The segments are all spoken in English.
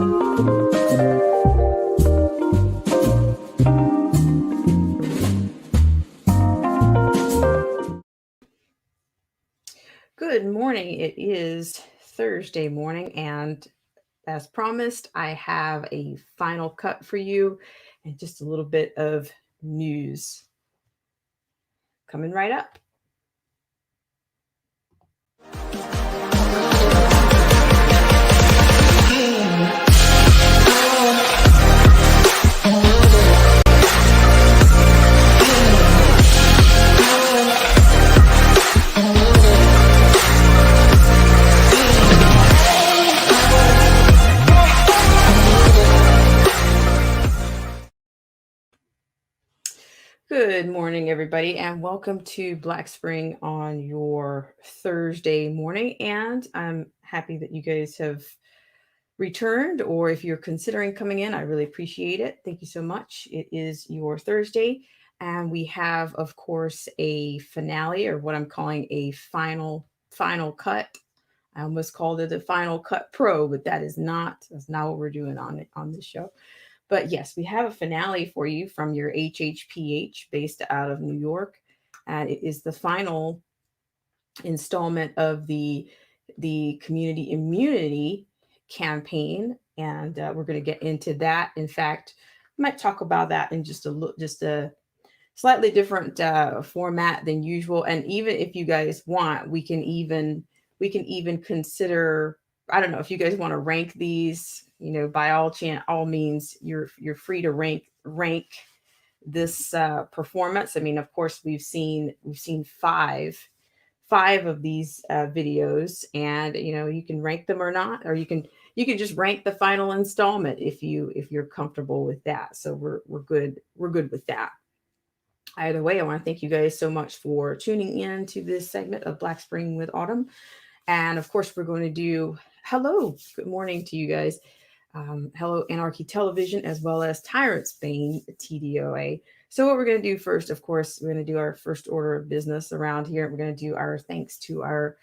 Good morning. It is Thursday morning, and as promised, I have a final cut for you and just a little bit of news coming right up. Good morning, everybody, and welcome to Black Spring on your Thursday morning. And I'm happy that you guys have returned, or if you're considering coming in, I really appreciate it. Thank you so much. It is your Thursday, and we have, of course, a finale, or what I'm calling a final cut. I almost called it a Final Cut Pro, but that's not what we're doing on this show. But yes, we have a finale for you from your HHPH based out of New York. And it is the final installment of the community immunity campaign. And we're going to get into that. In fact, I might talk about that in just a slightly different format than usual. And even if you guys want, we can even consider. I don't know if you guys want to rank these. By all means, you're free to rank this performance. I mean, of course, we've seen five of these videos, and you can rank them or not, or you can just rank the final installment if you're comfortable with that. So we're good with that. Either way, I want to thank you guys so much for tuning in to this segment of Black Spring with Autumn. And of course, we're going to do hello, good morning to you guys. Hello, Anarchy Television, as well as Tyrant's Bane TDOA. So, what we're going to do first, of course, we're going to do our first order of business around here. We're going to do our thanks to our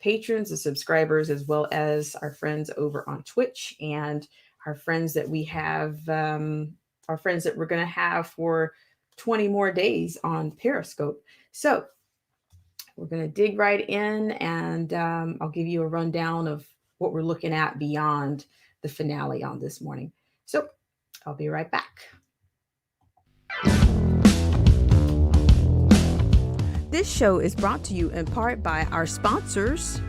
patrons and subscribers, as well as our friends over on Twitch and our friends that we have, our friends that we're going to have for 20 more days on Periscope. So, we're going to dig right in, and I'll give you a rundown of what we're looking at beyond the finale on this morning. So I'll be right back. This show is brought to you in part by our sponsors.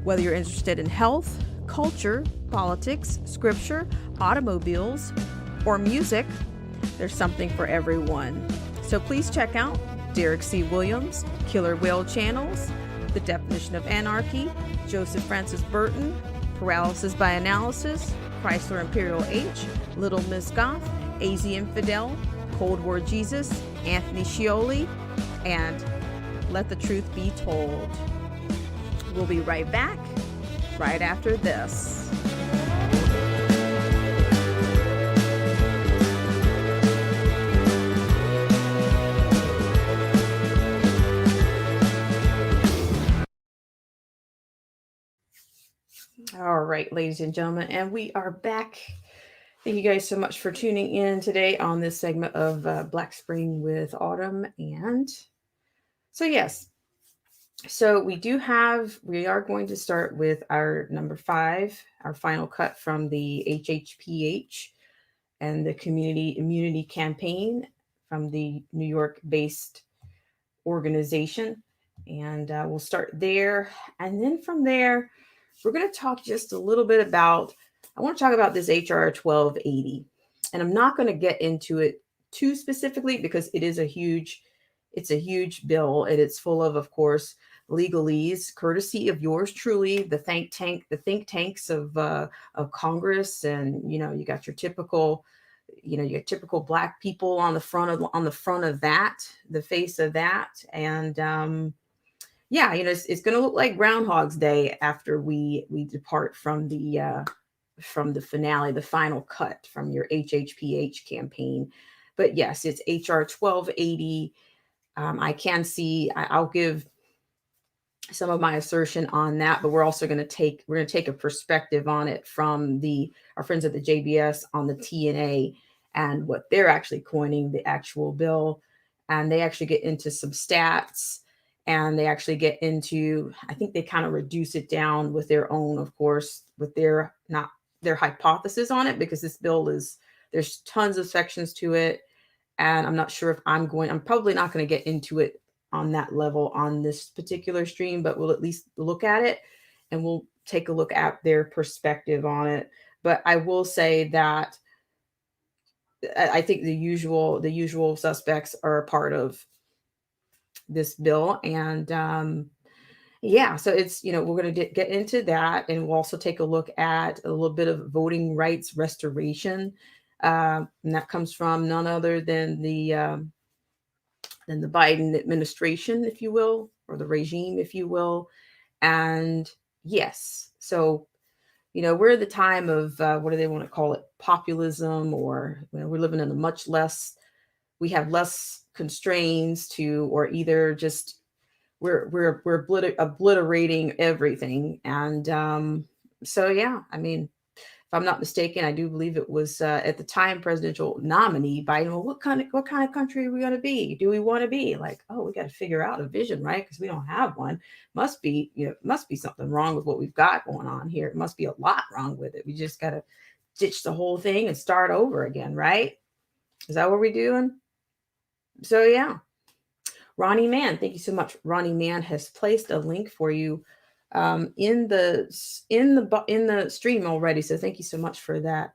Whether you're interested in health, culture, politics, scripture, automobiles, or music, there's something for everyone. So please check out Derek C. Williams, Killer Whale Channels, The Definition of Anarchy, Joseph Francis Burton, Paralysis by Analysis, Chrysler Imperial H, Little Miss Goth, AZ Infidel, Cold War Jesus, Anthony Scioli, and Let the Truth Be Told. We'll be right back right after this. All right, ladies and gentlemen, and we are back. Thank you guys so much for tuning in today on this segment of Black Spring with Autumn. And so, yes, so we are going to start with our number 5, our final cut from the HHPH and the Community Immunity Campaign from the New York based organization. And we'll start there. And then from there, we're going to talk just a little bit about, I want to talk about this HR 1280. And I'm not going to get into it too specifically because it's a huge bill, and it's full of course, legalese, courtesy of yours truly, the think tanks of Congress. And, you got your typical, you got typical Black people on the front of that, the face of that. And, yeah, it's going to look like Groundhog's Day after we depart from the finale, the final cut from your HHPH campaign. But yes, it's HR 1280. I can see. I'll give some of my assertion on that, but we're going to take a perspective on it from the our friends at the JBS on the TNA and what they're actually coining the actual bill, and they actually get into some stats, and they actually get into, I think they kind of reduce it down with their own, of course, with their not their hypothesis on it, because this bill is, there's tons of sections to it, and I'm not sure if I'm probably not going to get into it on that level on this particular stream, but we'll at least look at it, and we'll take a look at their perspective on it. But I will say that I think the usual suspects are a part of this bill, and yeah, so it's, we're going to get into that, and we'll also take a look at a little bit of voting rights restoration, and that comes from none other than the Biden administration, if you will, or the regime, if you will. And yes, so we're at the time of what do they want to call it, populism, or we're living in a much less, we have less constraints to, or either just we're obliterating everything. And so yeah, I mean, if I'm not mistaken, I do believe it was at the time presidential nominee Biden. Well, what kind of country are we going to be? Do we want to be like? Oh, we got to figure out a vision, right? Because we don't have one. Must be something wrong with what we've got going on here. It must be a lot wrong with it. We just got to ditch the whole thing and start over again, right? Is that what we're doing? So yeah, Ronnie Mann, thank you so much. Ronnie Mann has placed a link for you in the stream already. So thank you so much for that,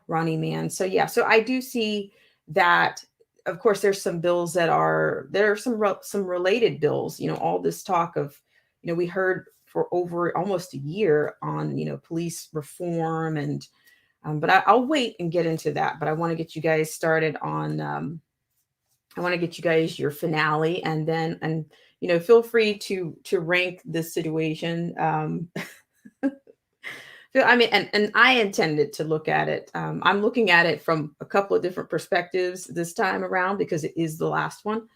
Ronnie Mann. So yeah, so I do see that. Of course, there's some bills there are some related bills. All this talk of, we heard for over almost a year on police reform, and but I'll wait and get into that. But I want to get you guys started on. I want to get you guys your finale, and then, and feel free to rank this situation. I mean, and I intended to look at it. I'm looking at it from a couple of different perspectives this time around because it is the last one.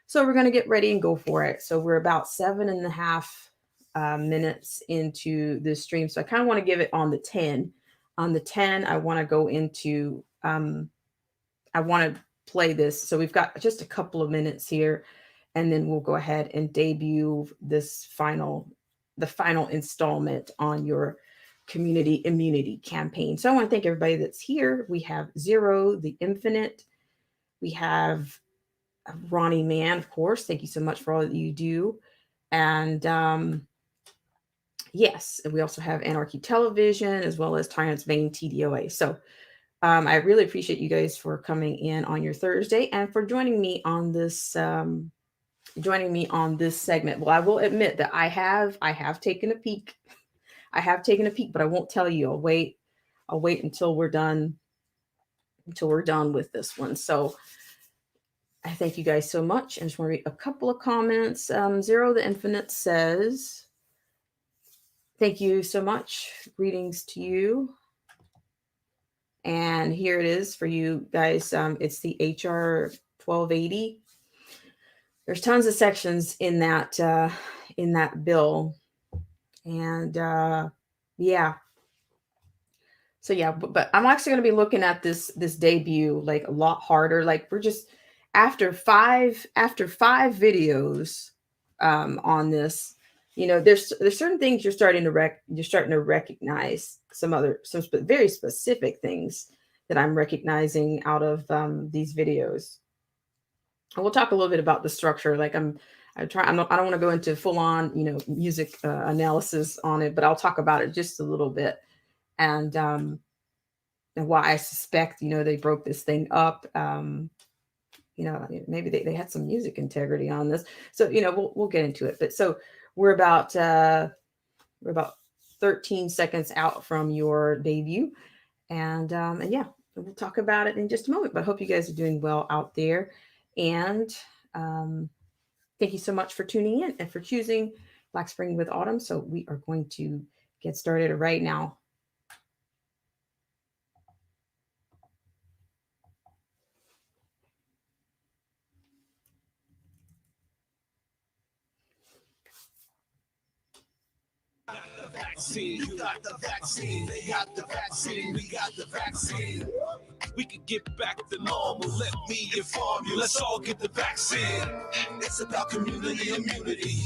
So we're going to get ready and go for it. So we're about 7.5 minutes into this stream. So I kind of want to give it on the 10. On the 10, I want to go into, I want to play this. So we've got just a couple of minutes here, and then we'll go ahead and debut the final installment on your community immunity campaign. So I want to thank everybody that's here. We have Zero, the Infinite. We have Ronnie Mann, of course. Thank you so much for all that you do. And yes, and we also have Anarchy Television, as well as Tyrants Vein TDOA. So I really appreciate you guys for coming in on your Thursday and for joining me on this segment. Well, I will admit that I have taken a peek. I have taken a peek, but I won't tell you. I'll wait until we're done with this one. So I thank you guys so much. I just want to read a couple of comments. Zero the Infinite says, thank you so much. Greetings to you. And here it is for you guys. It's the HR 1280. There's tons of sections in that bill, and yeah. So yeah, but I'm actually going to be looking at this debut like a lot harder. Like we're just after five videos on this. There's certain things you're starting to recognize, some very specific things that I'm recognizing out of these videos. And we'll talk a little bit about the structure. Like I don't want to go into full on music analysis on it, but I'll talk about it just a little bit, and why I suspect they broke this thing up. Maybe they had some music integrity on this. So we'll get into it. But so we're about 13 seconds out from your debut, and yeah, we'll talk about it in just a moment. But I hope you guys are doing well out there, and thank you so much for tuning in and for choosing Black Spring with Autumn. So we are going to get started right now. vaccine. You got the vaccine. They got the vaccine. We got the vaccine. We can get back to normal. Let me inform you. Let's all get the vaccine. It's about community immunity.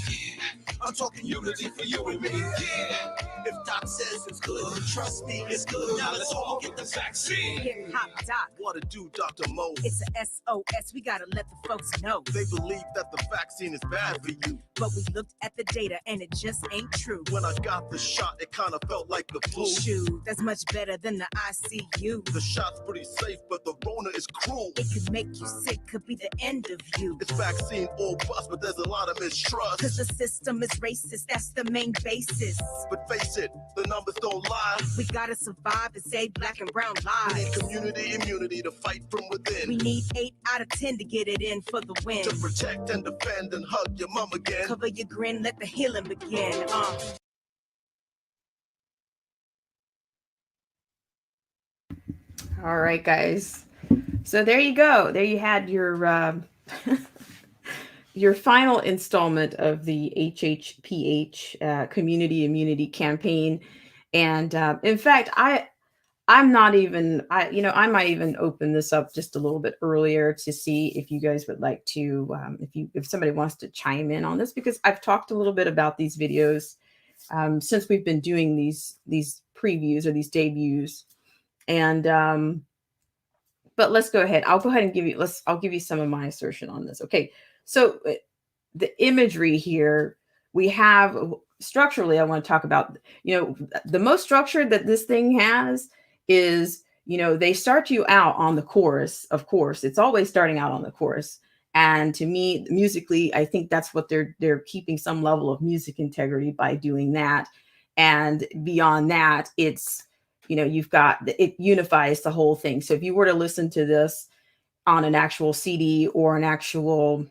I'm talking unity for you and me. Yeah. If Doc says it's good, trust me, it's good. Now let's all get the vaccine. Hip hop doc. What to do, Dr. Mo? It's a SOS. We gotta let the folks know. They believe that the vaccine is bad for you. But we looked at the data and it just ain't true. When I got the shot, it kind of felt like the flu. Shoot, that's much better than the ICU. The shot's pretty safe, but the Rona is cruel. It could make you sick, could be the end of you. It's vaccine or bust, but there's a lot of mistrust. Cause the system is racist, that's the main basis. But face it, the numbers don't lie. We gotta survive and save black and brown We need lives. community immunity to fight from within. We need 8 out of 10 to get it in for the win. To protect and defend and hug your mom again. Cover your grin, let the healing begin. All right, guys. So there you go. There you had your your final installment of the HHPH Community Immunity Campaign. And in fact, I'm not even I might even open this up just a little bit earlier to see if you guys would like to if somebody wants to chime in on this, because I've talked a little bit about these videos since we've been doing these previews or these debuts. And but let's go ahead. I'll go ahead and I'll give you some of my assertion on this. Okay. So the imagery here, we have structurally, I want to talk about, the most structure that this thing has is, they start you out on the chorus. Of course, it's always starting out on the chorus. And to me, musically, I think that's what they're keeping some level of music integrity by doing that. And beyond that, it's, you've got, it unifies the whole thing. So if you were to listen to this on an actual CD or an actual,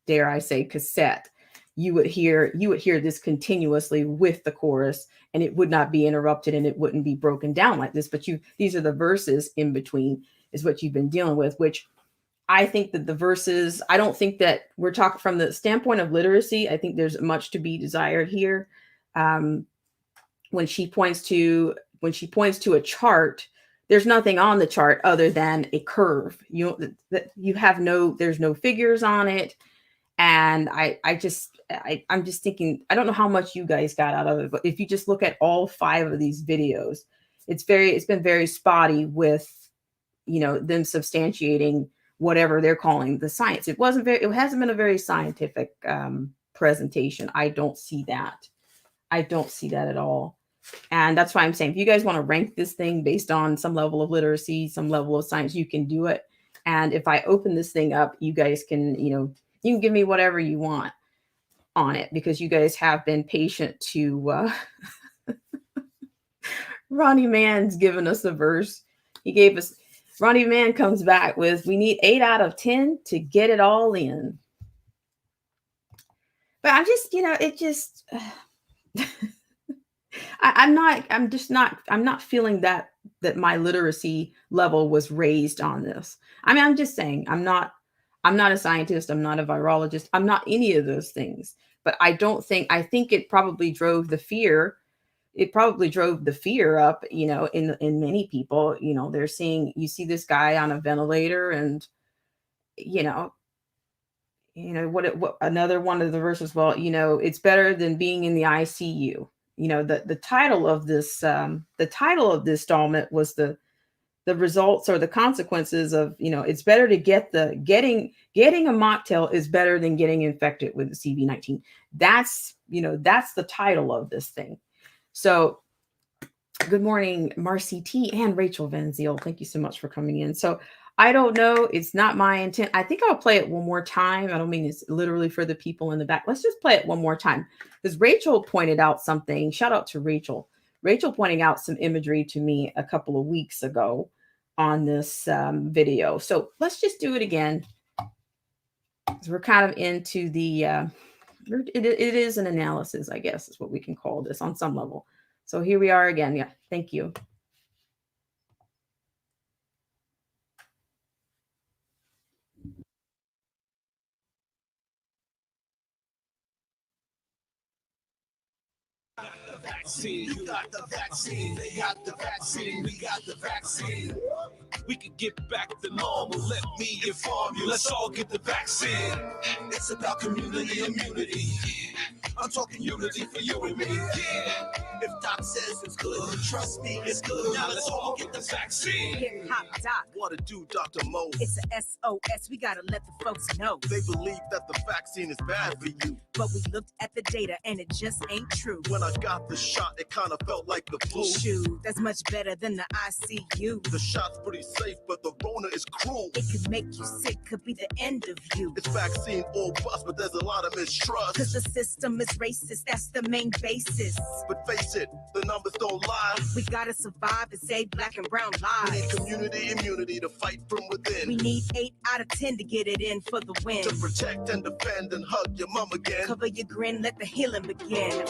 dare I say, cassette, you would hear this continuously with the chorus, and it would not be interrupted and it wouldn't be broken down like this. But these are the verses in between is what you've been dealing with, which I think that the verses, I don't think that we're talking from the standpoint of literacy. I think there's much to be desired here. When she points to a chart, there's nothing on the chart other than a curve. There's no figures on it. And I'm just thinking, I don't know how much you guys got out of it, but if you just look at all 5 of these videos, it's been very spotty with, them substantiating whatever they're calling the science. It hasn't been a very scientific presentation. I don't see that at all. And that's why I'm saying, if you guys want to rank this thing based on some level of literacy, some level of science, you can do it. And if I open this thing up, you guys can, you can give me whatever you want on it, because you guys have been patient to, Ronnie Mann's given us a verse. Ronnie Mann comes back with, we need 8 out of 10 to get it all in. But I'm just, I'm not feeling that my literacy level was raised on this. I mean, I'm just saying, I'm not a scientist. I'm not a virologist. I'm not any of those things, but I think it probably drove the fear. It probably drove the fear up, in many people. You see this guy on a ventilator, and, what another one of the verses, well, it's better than being in the ICU. The title of this installment was the results or the consequences of, it's better to getting a mocktail is better than getting infected with the CV-19. That's the title of this thing. So good morning, Marcy T and Rachel Van Ziel. Thank you so much for coming in. So I don't know. It's not my intent. I think I'll play it one more time. I don't mean it's literally for the people in the back. Let's just play it one more time, because Rachel pointed out something. Shout out to Rachel. Rachel pointing out some imagery to me a couple of weeks ago on this video. So let's just do it again. So we're kind of into the, it is an analysis, I guess is what we can call this on some level. So here we are again. Yeah, thank you. vaccine. You got the vaccine. They got the vaccine. We got the vaccine. We can get back to normal. Let me inform you. Let's all get the vaccine. It's about community immunity. I'm talking unity for you and me. Yeah. If Doc says it's good, trust me, it's good. Now let's all get the vaccine. Hip hop doc. What to do, Dr. Mo? It's a SOS. We gotta let the folks know. They believe that the vaccine is bad for you. But we looked at the data and it just ain't true. When I got the shot, it kind of felt like the flu. Shoot, that's much better than the ICU. The shot's pretty safe, but the Rona is cruel. It could make you sick, could be the end of you. It's vaccine or bust, but there's a lot of mistrust. Cause the system is racist, that's the main basis. But face it, the numbers don't lie. We gotta survive and save black and brown We need lives. community immunity to fight from within. We need 8 out of 10 to get it in for the win. To protect and defend and hug your mom again. Cover your grin, let the healing begin.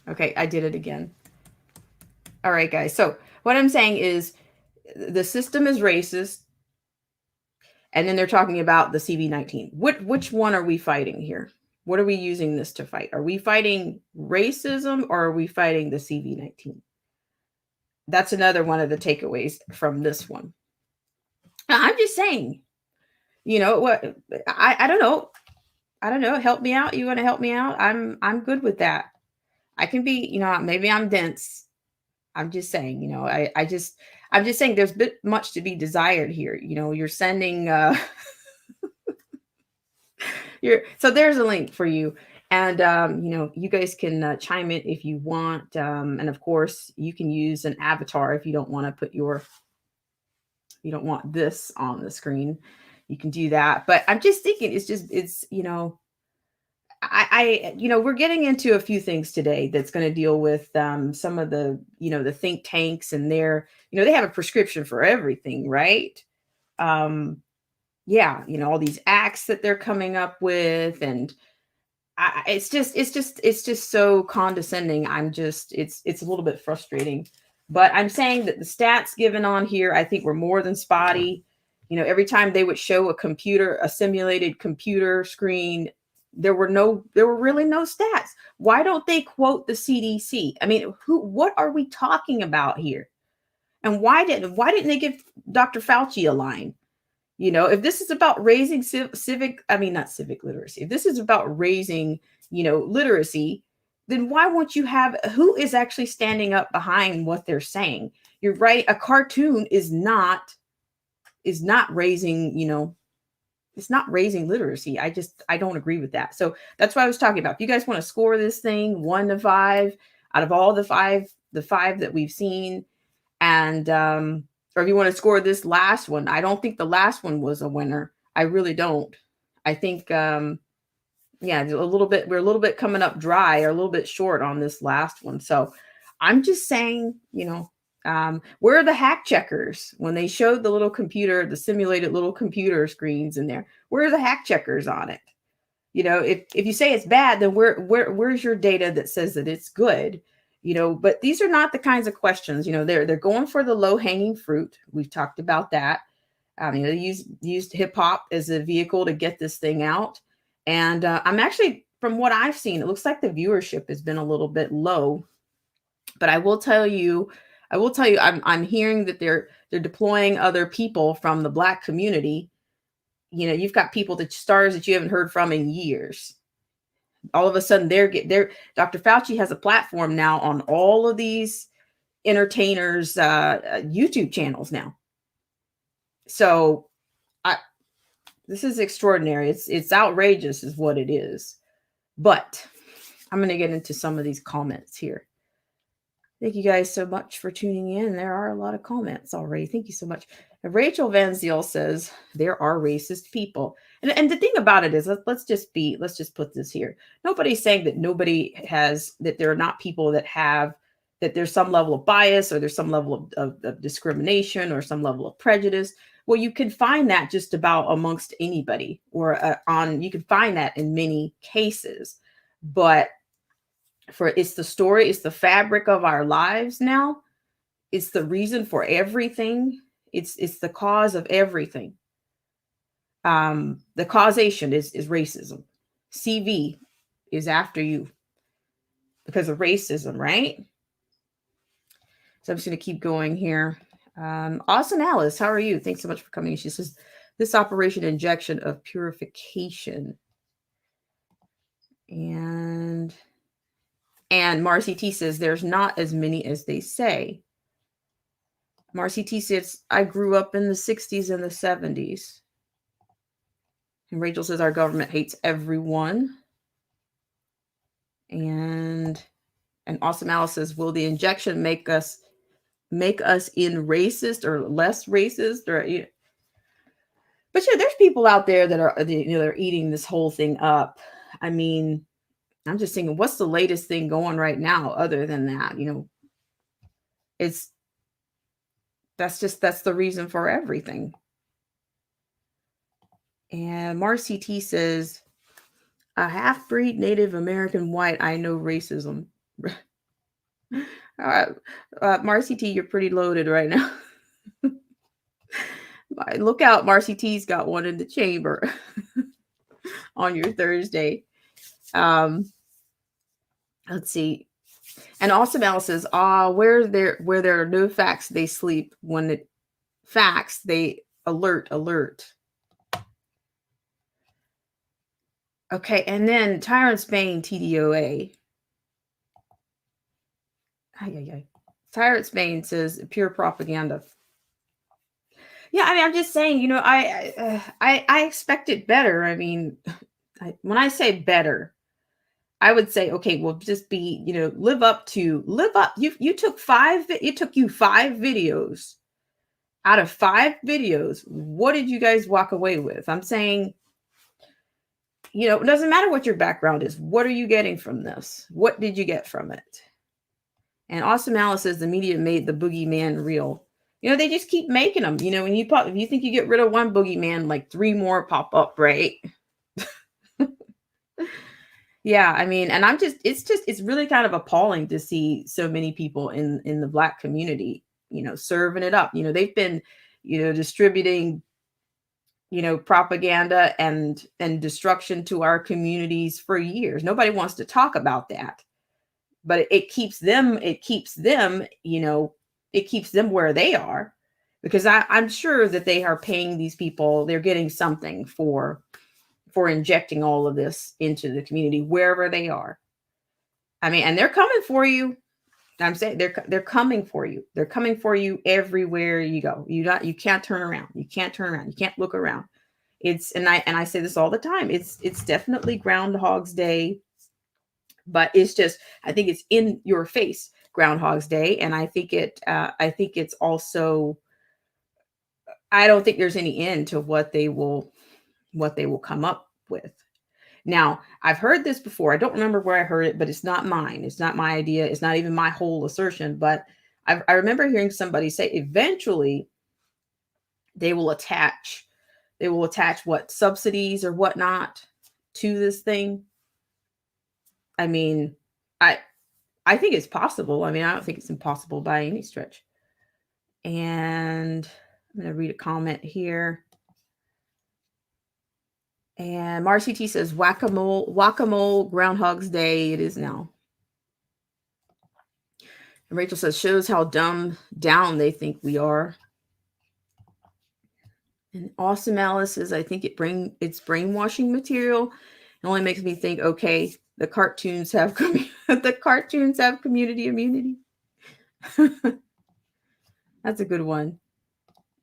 Okay, I did it again. All right, guys. So what I'm saying is the system is racist, and then they're talking about the CV-19. Which one are we fighting here? What are we using this to fight? Are we fighting racism or are we fighting the CV-19? That's another one of the takeaways from this one. Now, I'm just saying, you know what? I don't know. I don't know. Help me out. You want to help me out? I'm good with that. I can be, maybe I'm dense. I'm just saying, I'm just saying there's a bit much to be desired here. You're sending so there's a link for you. And you guys can chime in if you want. And of course, you can use an avatar if you don't want to put you don't want this on the screen. You can do that. But I'm just thinking we're getting into a few things today that's going to deal with some of the, the think tanks and they have a prescription for everything, right? All these acts that they're coming up with, and it's just so condescending. It's a little bit frustrating, but I'm saying that the stats given on here, I think, were more than spotty. Every time they would show a simulated computer screen, there were really no stats. Why don't they quote the CDC? I mean, what are we talking about here? And why didn't they give Dr. Fauci a line? If this is about raising not civic literacy, if this is about raising, literacy, then why won't you have who is actually standing up behind what they're saying? You're right. A cartoon is not raising, it's not raising literacy. I don't agree with that. So that's what I was talking about. If you guys want to score this thing 1 to 5 out of all the five that we've seen, and or if you want to score this last one, I don't think the last one was a winner. I really don't. I think we're a little bit coming up dry or a little bit short on this last one. So I'm just saying, where are the hack checkers when they showed the simulated little computer screens in there? Where are the hack checkers on it? If you say it's bad, then where's your data that says that it's good? But these are not the kinds of questions. They're going for the low hanging fruit. We've talked about that. They used hip hop as a vehicle to get this thing out. And I'm actually, from what I've seen, it looks like the viewership has been a little bit low. But I will tell you, I'm hearing that they're deploying other people from the Black community. You've got stars that you haven't heard from in years. All of a sudden, Dr. Fauci has a platform now on all of these entertainers' YouTube channels now. So I, this is extraordinary. It's outrageous, is what it is. But I'm going to get into some of these comments here. Thank you guys so much for tuning in. There are a lot of comments already. Thank you so much. And Rachel Van Ziel says there are racist people. And the thing about it is, let's just put this here. Nobody's saying that that there are not people that there's some level of bias, or there's some level of discrimination, or some level of prejudice. Well, you can find that just about amongst anybody, or you can find that in many cases. But it's the story, it's the fabric of our lives now. It's the reason for everything. It's the cause of everything. The causation is racism. CV is after you because of racism, right? So I'm just going to keep going here. Awesome Alice, how are you? Thanks so much for coming. She says, this operation injection of purification. And Marcy T says, there's not as many as they say. Marcy T says, I grew up in the 60s and the 70s. And Rachel says, our government hates everyone. And Awesome Alice says, will the injection make us in racist or less racist? Or, but yeah, there's people out there that are, they're eating this whole thing up. I mean, I'm just thinking, what's the latest thing going right now other than that? That's the reason for everything. And Marcy T says, a half-breed Native American white, I know racism. Marcy T, you're pretty loaded right now. Look out, Marcy T's got one in the chamber on your Thursday. Let's see. And Awesome Alice says, where there are no facts, they sleep. When it facts, they alert. Okay, and then Tyrant Spain, TDOA. Tyrant Spain says pure propaganda. Yeah, I mean, I'm just saying, I expected better. I mean, when I say better, I would say, okay, well, just be, live up. You took 5 videos. Out of 5 videos, what did you guys walk away with? I'm saying, it doesn't matter what your background is. What are you getting from this? What did you get from it? And Awesome Alice says the media made the boogeyman real. They just keep making them. When if you think you get rid of one boogeyman, like 3 more pop up, right? Yeah, I mean, and it's really kind of appalling to see so many people in the Black community, serving it up. They've been, distributing, propaganda and destruction to our communities for years. Nobody wants to talk about that, but it keeps them where they are, because I'm sure that they are paying these people. They're getting something for injecting all of this into the community wherever they are. I mean, and they're coming for you. I'm saying they're coming for you. They're coming for you everywhere you go. You can't turn around. You can't turn around. You can't look around. And I say this all the time. It's definitely Groundhog's Day, but it's just, I think it's in your face Groundhog's Day, and I think it's also, I don't think there's any end to what they will come up with. Now, I've heard this before. I don't remember where I heard it, but it's not mine. It's not my idea. It's not even my whole assertion. But I remember hearing somebody say eventually they will attach what subsidies or whatnot to this thing. I mean, I think it's possible. I mean, I don't think it's impossible by any stretch. And I'm going to read a comment here. And Marcy T says, whack-a-mole, Groundhog's Day. It is now. And Rachel says, shows how dumbed down they think we are. And Awesome Alice says, I think it's brainwashing material. It only makes me think, okay, the cartoons have community immunity. That's a good one.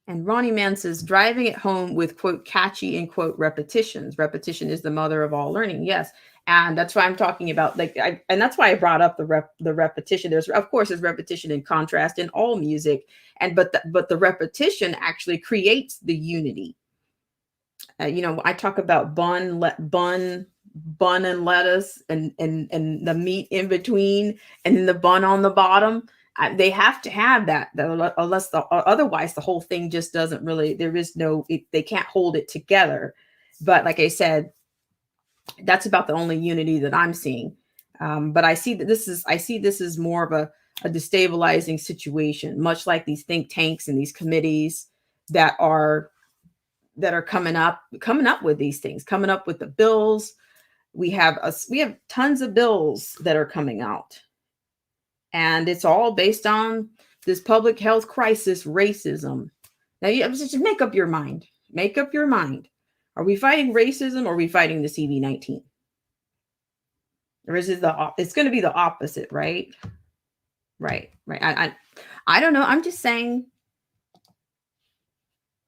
And Ronnie Mann says, driving it home with, quote, catchy, end quote, repetitions. Repetition is the mother of all learning. Yes. And that's why I'm talking about, like, and that's why I brought up the repetition. There's, of course, there's repetition and contrast in all music. But the repetition actually creates the unity. I talk about bun and lettuce and the meat in between and then the bun on the bottom. They have to have that, unless otherwise the whole thing just doesn't really. There is no. They can't hold it together. But like I said, that's about the only unity that I'm seeing. But I see this is more of a destabilizing situation, much like these think tanks and these committees that are coming up with these things, coming up with the bills. We have tons of bills that are coming out, and it's all based on this public health crisis, racism. Now you just make up your mind. Make up your mind. Are we fighting racism or are we fighting the CV-19? Or is it it's going to be the opposite, right? Right. I don't know. I'm just saying.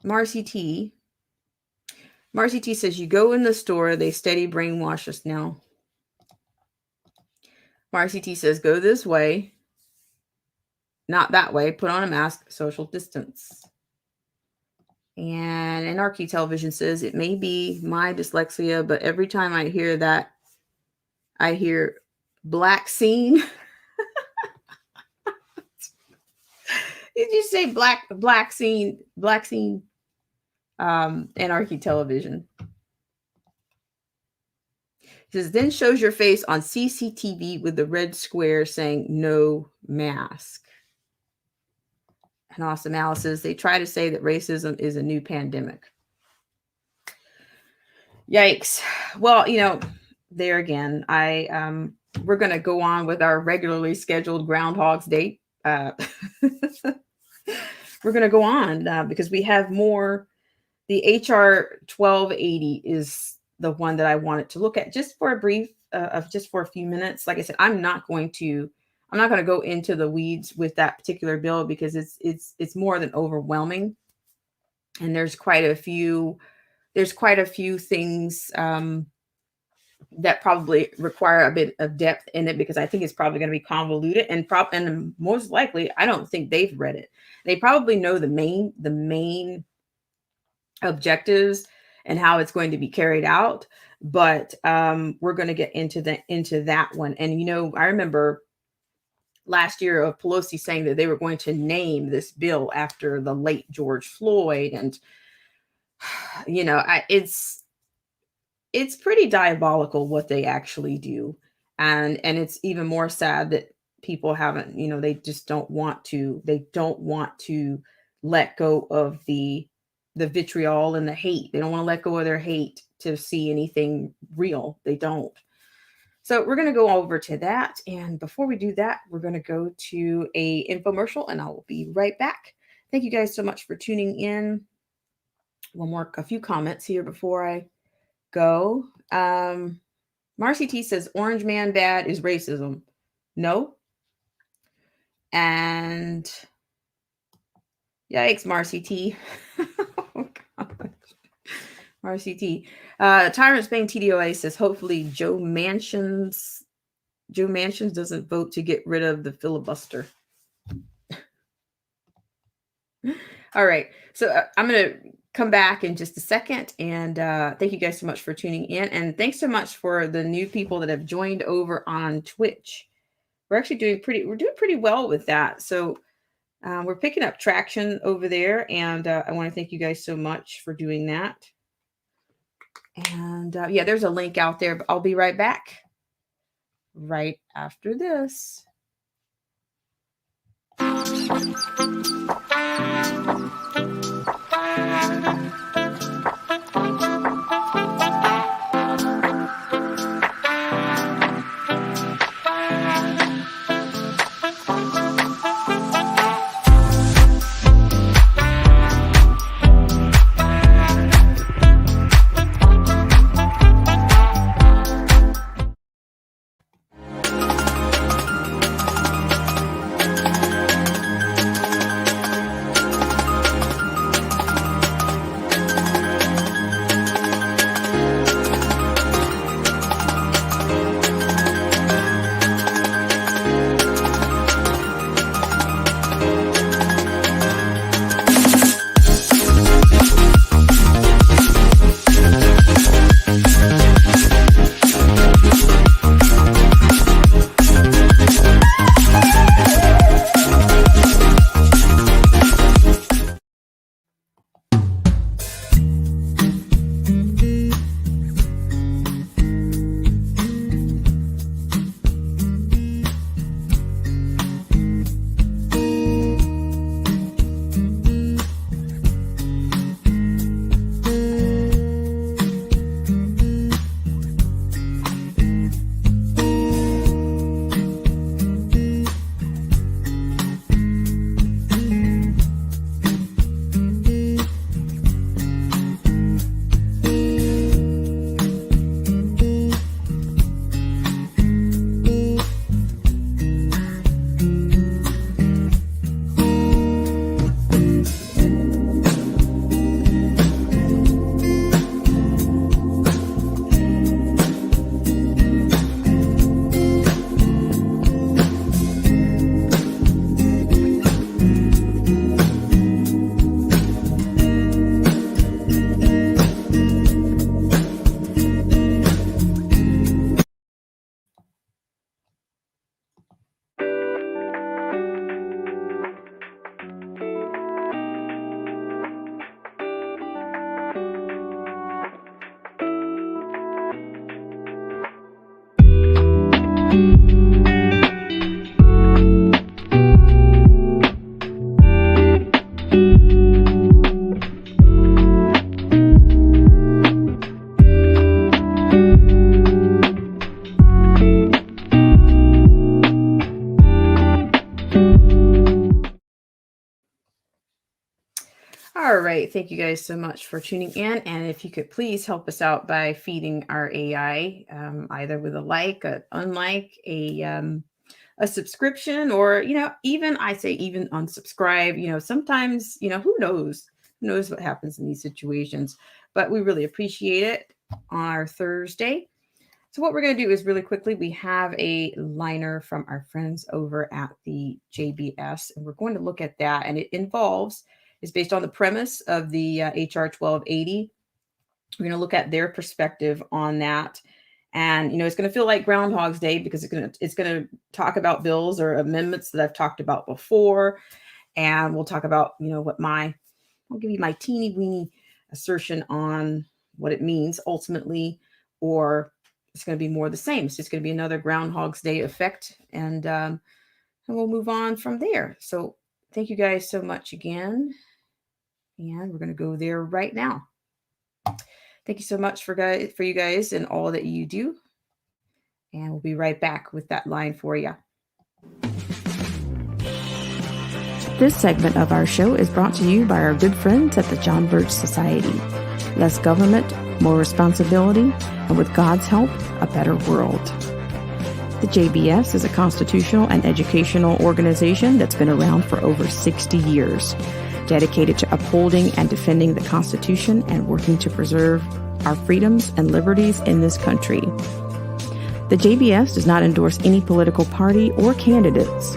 Marcy T says, you go in the store, they steady brainwash us now. Marcy T says, go this way, not that way, put on a mask, social distance. And Anarchy Television says, it may be my dyslexia, but every time I hear that, I hear black scene. Did you say black scene? Anarchy Television. It says, then shows your face on CCTV with the red square saying no mask. And Awesome Alice says, they try to say that racism is a new pandemic. Yikes. Well, there again, we're going to go on with our regularly scheduled Groundhog's Day. We're going to go on because we have more. The HR 1280 is the one that I wanted to look at just for a brief just for a few minutes. Like I said, I'm not going to go into the weeds with that particular bill because it's more than overwhelming. And there's quite a few things that probably require a bit of depth in it, because I think it's probably going to be convoluted and most likely, I don't think they've read it. They probably know the main objectives and how it's going to be carried out, but we're going to get into that one. And I remember last year of Pelosi saying that they were going to name this bill after the late George Floyd, and it's pretty diabolical what they actually do, and it's even more sad that people haven't, they just don't want to let go of the vitriol and the hate. They don't want to let go of their hate to see anything real. They don't. So we're going to go over to that. And before we do that, we're going to go to a infomercial and I will be right back. Thank you guys so much for tuning in. A few comments here before I go. Marcy T says, Orange Man bad is racism. No. And yikes, Marcy T. Oh, God. Marcy T. Tyrant Spain TDOA says, hopefully Joe Manchin's doesn't vote to get rid of the filibuster. All right. So I'm going to come back in just a second. And thank you guys so much for tuning in. And thanks so much for the new people that have joined over on Twitch. We're actually doing pretty well with that. So we're picking up traction over there. And I want to thank you guys so much for doing that. And yeah, there's a link out there, but I'll be right back right after this. right. Thank you guys so much for tuning in. And if you could please help us out by feeding our AI, either with a like, a unlike, a subscription, or even I say even unsubscribe. Sometimes who knows what happens in these situations, but we really appreciate it on our Thursday. So what we're going to do is really quickly, we have a liner from our friends over at the JBS, and we're going to look at that. And is based on the premise of the HR 1280. We're going to look at their perspective on that. And, it's going to feel like Groundhog's Day because it's going to talk about bills or amendments that I've talked about before. And we'll talk about, I'll give you my teeny weeny assertion on what it means ultimately, or it's going to be more the same. So it's going to be another Groundhog's Day effect, and we'll move on from there. So thank you guys so much again, and we're going to go there right now. Thank you so much for you guys and all that you do, and we'll be right back with that line for you. This segment of our show is brought to you by our good friends at the John Birch Society. Less government, more responsibility, and with God's help, a better world. The JBS is a constitutional and educational organization that's been around for over 60 years, dedicated to upholding and defending the Constitution and working to preserve our freedoms and liberties in this country. The JBS does not endorse any political party or candidates.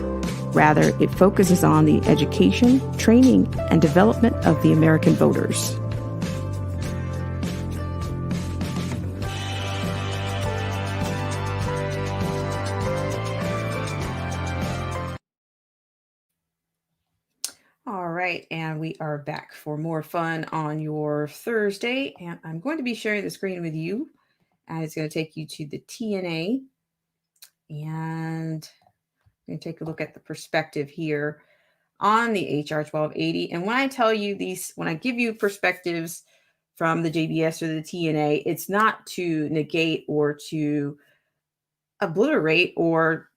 Rather, it focuses on the education, training, and development of the American voters. All right, and we are back for more fun on your Thursday, and I'm going to be sharing the screen with you, and it's going to take you to the TNA, and I'm going to take a look at the perspective here on the HR 1280. And when I tell you when I give you perspectives from the JBS or the TNA, it's not to negate or to obliterate or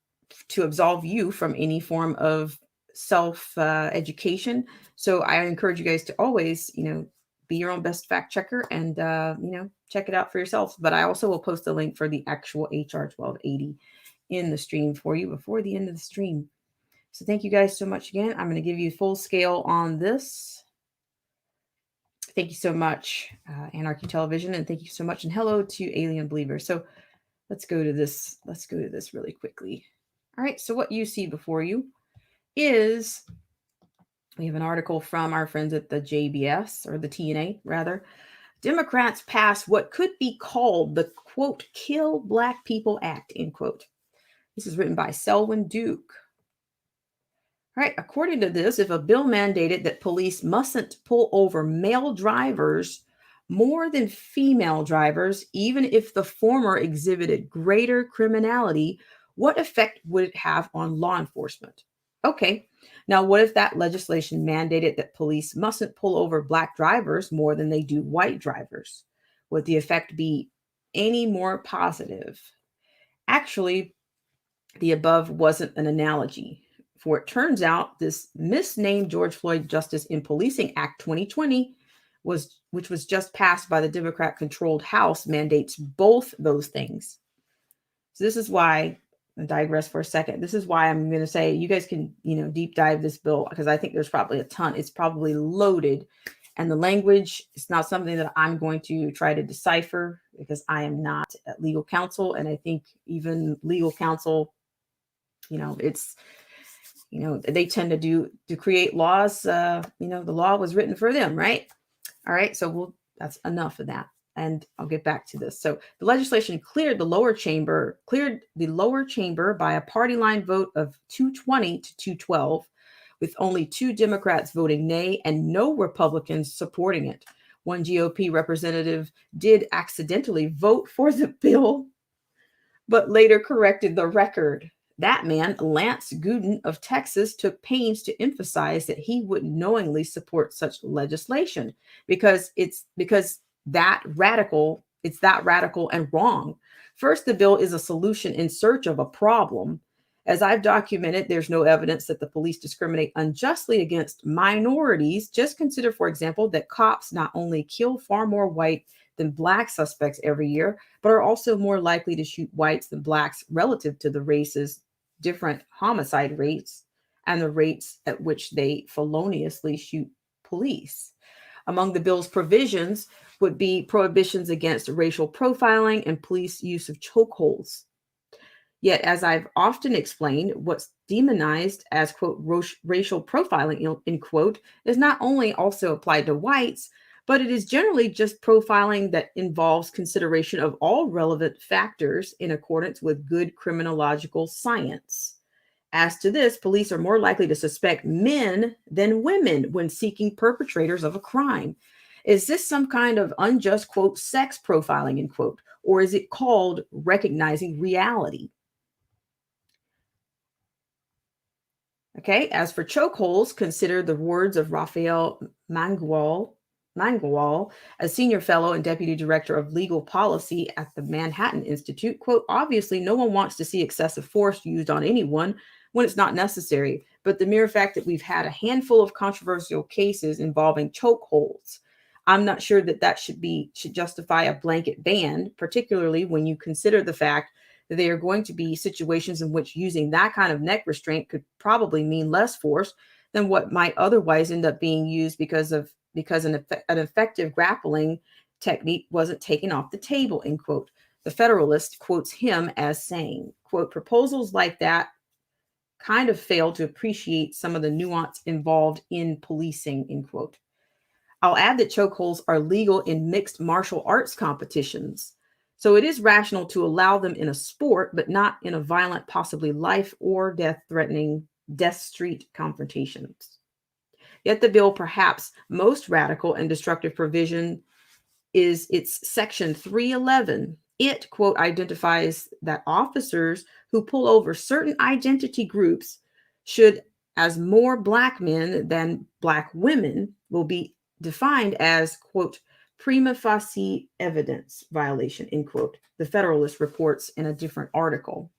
to absolve you from any form of self education. So I encourage you guys to always, be your own best fact checker and, check it out for yourself. But I also will post a link for the actual HR 1280 in the stream for you before the end of the stream. So thank you guys so much again. I'm going to give you full scale on this. Thank you so much, Anarchy Television, and thank you so much. And hello to Alien Believer. So let's go to this. Let's go to this really quickly. All right. So what you see before you is we have an article from our friends at the JBS, or the TNA rather. Democrats pass what could be called the quote "Kill Black People Act," end quote. This is written by Selwyn Duke. All right, according to this, if a bill mandated that police mustn't pull over male drivers more than female drivers, even if the former exhibited greater criminality, what effect would it have on law enforcement? Okay, now what if that legislation mandated that police mustn't pull over Black drivers more than they do white drivers? Would the effect be any more positive? Actually, the above wasn't an analogy. For it turns out this misnamed George Floyd Justice in Policing Act 2020, which was just passed by the Democrat-controlled House, mandates both those things. So this is why, I digress for a second. This is why I'm going to say you guys can, deep dive this bill, because I think there's probably a ton. It's probably loaded. And the language is not something that I'm going to try to decipher because I am not at legal counsel. And I think even legal counsel, it's, they tend to create laws. The law was written for them, right? All right. So that's enough of that. And I'll get back to this. So the legislation cleared the lower chamber by a party line vote of 220 to 212, with only 2 Democrats voting nay and no Republicans supporting it. One GOP representative did accidentally vote for the bill, but later corrected the record. That man, Lance Gooden of Texas, took pains to emphasize that he wouldn't knowingly support such legislation because it's that radical and wrong. First, the bill is a solution in search of a problem, As I've documented, there's no evidence that the police discriminate unjustly against minorities. Just consider, for example, that cops not only kill far more white than black suspects every year, but are also more likely to shoot whites than blacks relative to the race's different homicide rates and the rates at which they feloniously shoot police. Among the bill's provisions would be prohibitions against racial profiling and police use of chokeholds. Yet, as I've often explained, what's demonized as, quote, racial profiling, in quote, is not only also applied to whites, but it is generally just profiling that involves consideration of all relevant factors in accordance with good criminological science. As to this, police are more likely to suspect men than women when seeking perpetrators of a crime. Is this some kind of unjust, quote, sex profiling, end quote, or is it called recognizing reality? Okay, as for chokeholds, consider the words of Raphael Mangual, a senior fellow and deputy director of legal policy at the Manhattan Institute. Quote, obviously, no one wants to see excessive force used on anyone when it's not necessary, but the mere fact that we've had a handful of controversial cases involving chokeholds, I'm not sure that should justify a blanket ban, particularly when you consider the fact that they are going to be situations in which using that kind of neck restraint could probably mean less force than what might otherwise end up being used because an effective grappling technique wasn't taken off the table, end quote. The Federalist quotes him as saying, quote, proposals like that kind of fail to appreciate some of the nuance involved in policing, end quote. I'll add that chokeholds are legal in mixed martial arts competitions. So it is rational to allow them in a sport, but not in a violent, possibly life or death-threatening death street confrontations. Yet the bill perhaps most radical and destructive provision is its section 311. It, quote, identifies that officers who pull over certain identity groups should, as more black men than black women, will be defined as, quote, prima facie evidence violation, end quote. The Federalist reports in a different article.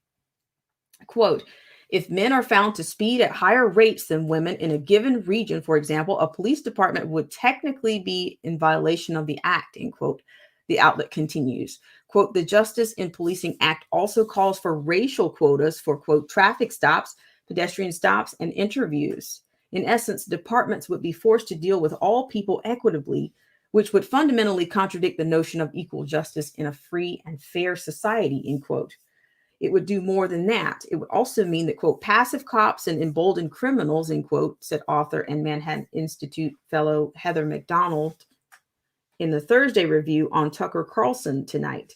Quote, if men are found to speed at higher rates than women in a given region, for example, a police department would technically be in violation of the act, end quote. The outlet continues, quote, the Justice in Policing Act also calls for racial quotas for, quote, traffic stops, pedestrian stops, and interviews. In essence, departments would be forced to deal with all people equitably, which would fundamentally contradict the notion of equal justice in a free and fair society, end quote. It would do more than that. It would also mean that, quote, passive cops and emboldened criminals, end quote, said author and Manhattan Institute fellow Heather McDonald in the Thursday review on Tucker Carlson tonight.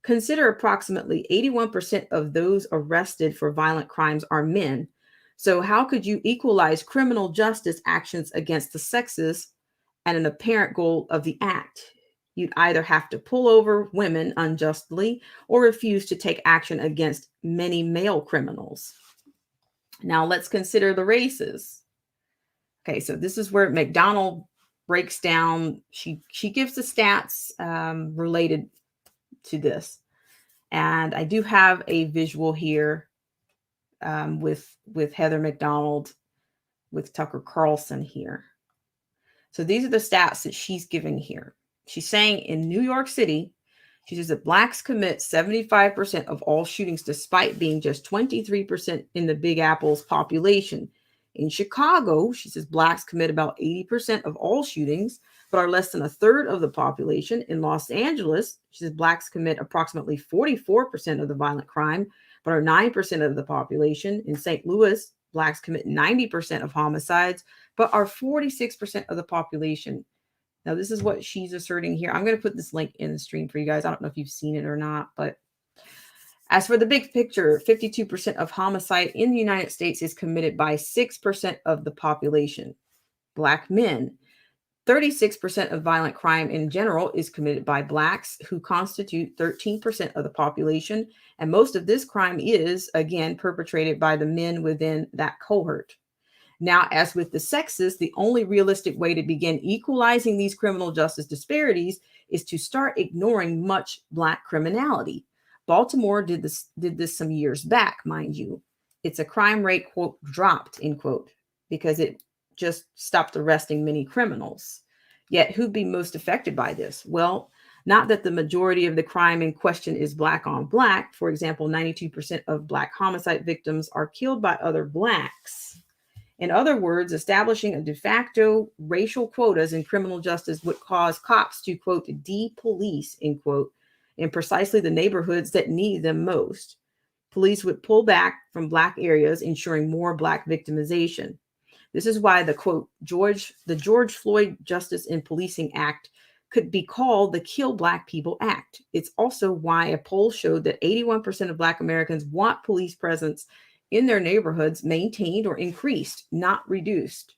Consider approximately 81% of those arrested for violent crimes are men. So how could you equalize criminal justice actions against the sexes and an apparent goal of the act? You'd either have to pull over women unjustly or refuse to take action against many male criminals. Now let's consider the races. Okay, so this is where McDonald breaks down. She gives the stats related to this, and I do have a visual here with Heather McDonald with Tucker Carlson here. So these are the stats that she's giving here. She's saying in New York City, she says that blacks commit 75% of all shootings, despite being just 23% in the Big Apple's population. In Chicago, she says blacks commit about 80% of all shootings, but are less than a third of the population. In Los Angeles, she says blacks commit approximately 44% of the violent crime, but are 9% of the population. In St. Louis, blacks commit 90% of homicides, but are 46% of the population. Now, this is what she's asserting here. I'm going to put this link in the stream for you guys. I don't know if you've seen it or not, but as for the big picture, 52% of homicide in the United States is committed by 6% of the population, black men. 36% of violent crime in general is committed by blacks, who constitute 13% of the population. And most of this crime is, again, perpetrated by the men within that cohort. Now, as with the sexes, the only realistic way to begin equalizing these criminal justice disparities is to start ignoring much black criminality. Baltimore did this some years back, mind you. it's a crime rate, quote, dropped, end quote, because it just stopped arresting many criminals. Yet who'd be most affected by this? Well, not that the majority of the crime in question is black on black. For example, 92% of black homicide victims are killed by other blacks. In other words, establishing a de facto racial quotas in criminal justice would cause cops to, quote, de-police, end quote, in precisely the neighborhoods that need them most. Police would pull back from black areas, ensuring more black victimization. This is why the, quote, the George Floyd Justice in Policing Act could be called the Kill Black People Act. It's also why a poll showed that 81% of Black Americans want police presence in their neighborhoods maintained or increased, not reduced.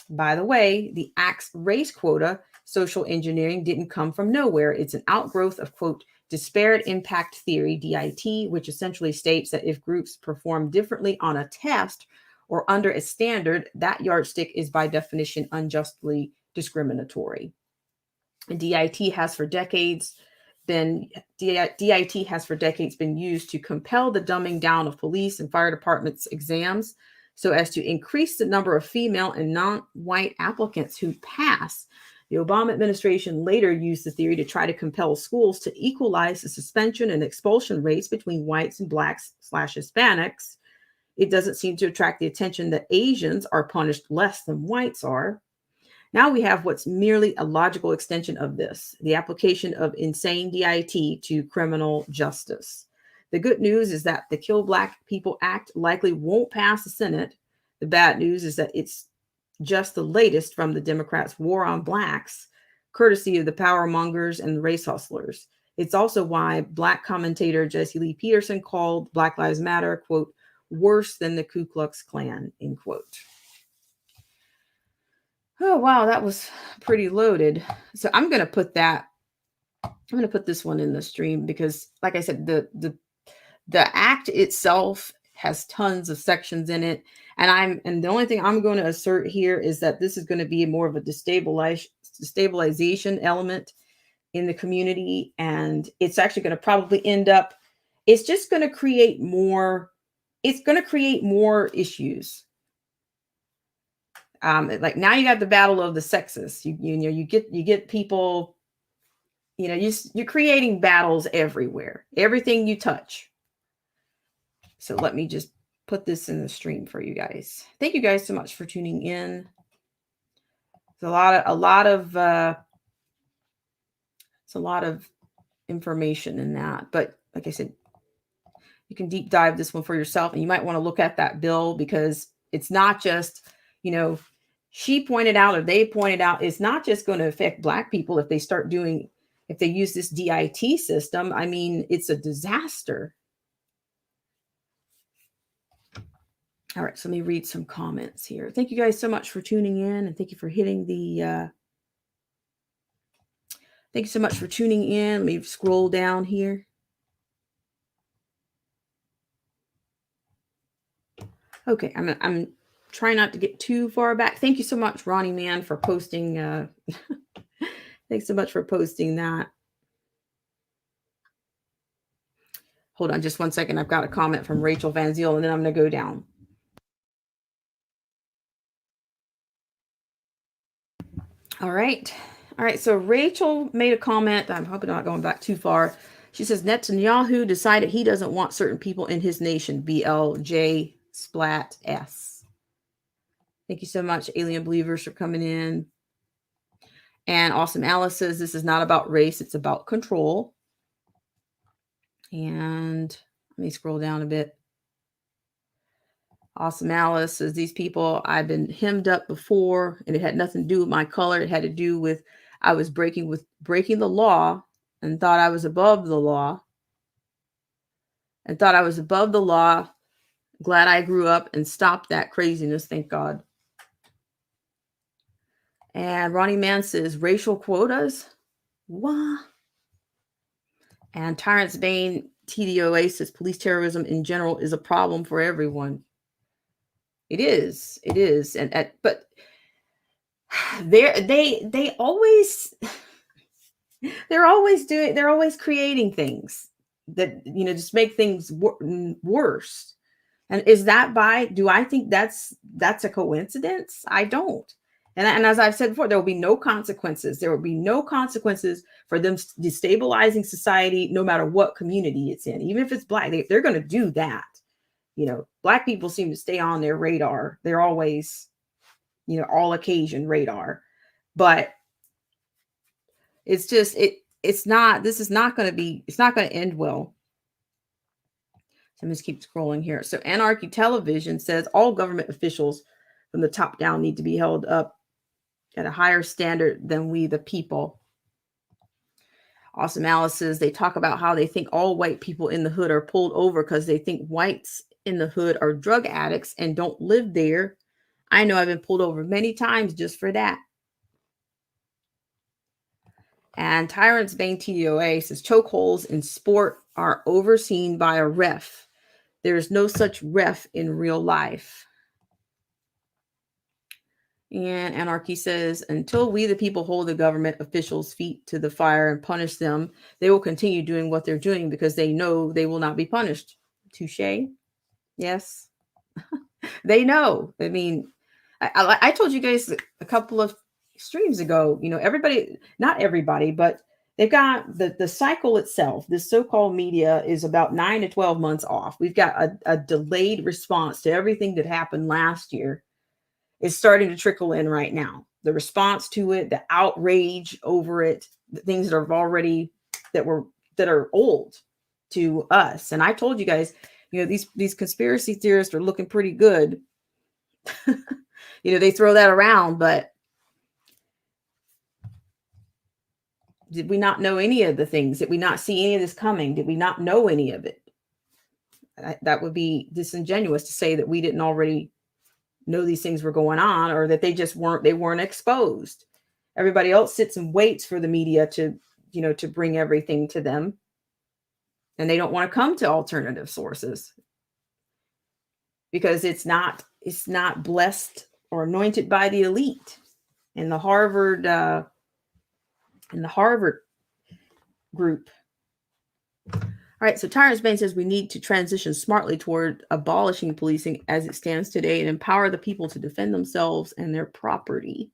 By the way, the Act's race quota, social engineering, didn't come from nowhere. It's an outgrowth of, quote, disparate impact theory, DIT, which essentially states that if groups perform differently on a test or under a standard, that yardstick is by definition unjustly discriminatory. And DIT has for decades been used to compel the dumbing down of police and fire departments exams so as to increase the number of female and non-white applicants who pass. The Obama administration later used the theory to try to compel schools to equalize the suspension and expulsion rates between whites and blacks/Hispanics. It doesn't seem to attract the attention that Asians are punished less than whites are. Now we have what's merely a logical extension of this, the application of insane DIT to criminal justice. The good news is that the Kill Black People Act likely won't pass the Senate. The bad news is that it's just the latest from the Democrats' war on blacks, courtesy of the power mongers and the race hustlers. It's also why Black commentator Jesse Lee Peterson called Black Lives Matter, quote, worse than the Ku Klux Klan, end quote. Oh, wow, that was pretty loaded. So I'm going to put this one in the stream because, like I said, the act itself has tons of sections in it. And the only thing I'm going to assert here is that this is going to be more of a destabilization element in the community. And it's actually going to probably end up, it's just going to create more, issues. Like now you got the battle of the sexes. You get people, you're creating battles everywhere, everything you touch. So let me just put this in the stream for you guys. Thank you guys so much for tuning in. It's a lot of information in that, but like I said, you can deep dive this one for yourself, and you might want to look at that bill because it's not just, she pointed out or they pointed out, it's not just going to affect Black people if they use this DIT system. I mean, it's a disaster. All right, so let me read some comments here. Thank you guys so much for tuning in, and thank you for hitting the, thank you so much for tuning in. Let me scroll down here. Okay, I'm trying not to get too far back. Thank you so much, Ronnie Man, for posting. Thanks so much for posting that. Hold on just one second. I've got a comment from Rachel Van Ziel, and then I'm going to go down. All right. So Rachel made a comment. I'm hoping I'm not going back too far. She says, Netanyahu decided he doesn't want certain people in his nation. BLJ Splat S. Thank you so much, Alien Believers, for coming in. And Awesome Alice says, this is not about race. It's about control. And let me scroll down a bit. Awesome Alice says, these people, I've been hemmed up before, and it had nothing to do with my color. It had to do with I was breaking the law and thought I was above the law. Glad I grew up and stopped that craziness. Thank God. And Ronnie Mann says, racial quotas? What? And Terrence Bain, TDOA, says, police terrorism in general is a problem for everyone. It is. But they're always creating things that, just make things worse. And is that do I think that's a coincidence? I don't. And as I've said before, there will be no consequences. There will be no consequences for them destabilizing society, no matter what community it's in. Even if it's Black, they're going to do that. Black people seem to stay on their radar. They're always, all occasion radar. But it's just, it's not going to end well. So I'm just keep scrolling here. So Anarchy Television says all government officials from the top down need to be held up at a higher standard than we, the people. Awesome Alice says they talk about how they think all white people in the hood are pulled over because they think whites in the hood are drug addicts and don't live there. I know I've been pulled over many times just for that. And Tyrant's Bane TDOA says chokeholds in sport are overseen by a ref. There is no such ref in real life. And Anarchy says, until we, the people, hold the government officials' feet to the fire and punish them, they will continue doing what they're doing because they know they will not be punished. Touche. Yes. They know. I mean, I told you guys a couple of streams ago, everybody, not everybody, but they've got the cycle itself. This so-called media is about 9 to 12 months off. We've got a delayed response to everything that happened last year. Is starting to trickle in right now. The response to it, the outrage over it, the things that are old to us. And I told you guys, these conspiracy theorists are looking pretty good. They throw that around, but did we not know any of the things? Did we not see any of this coming? Did we not know any of it? That would be disingenuous to say that we didn't already know these things were going on, or that they weren't exposed. Everybody else sits and waits for the media to bring everything to them, and they don't want to come to alternative sources because it's not blessed or anointed by the elite. And the Harvard group. All right, so Tyrants Bane says we need to transition smartly toward abolishing policing as it stands today and empower the people to defend themselves and their property.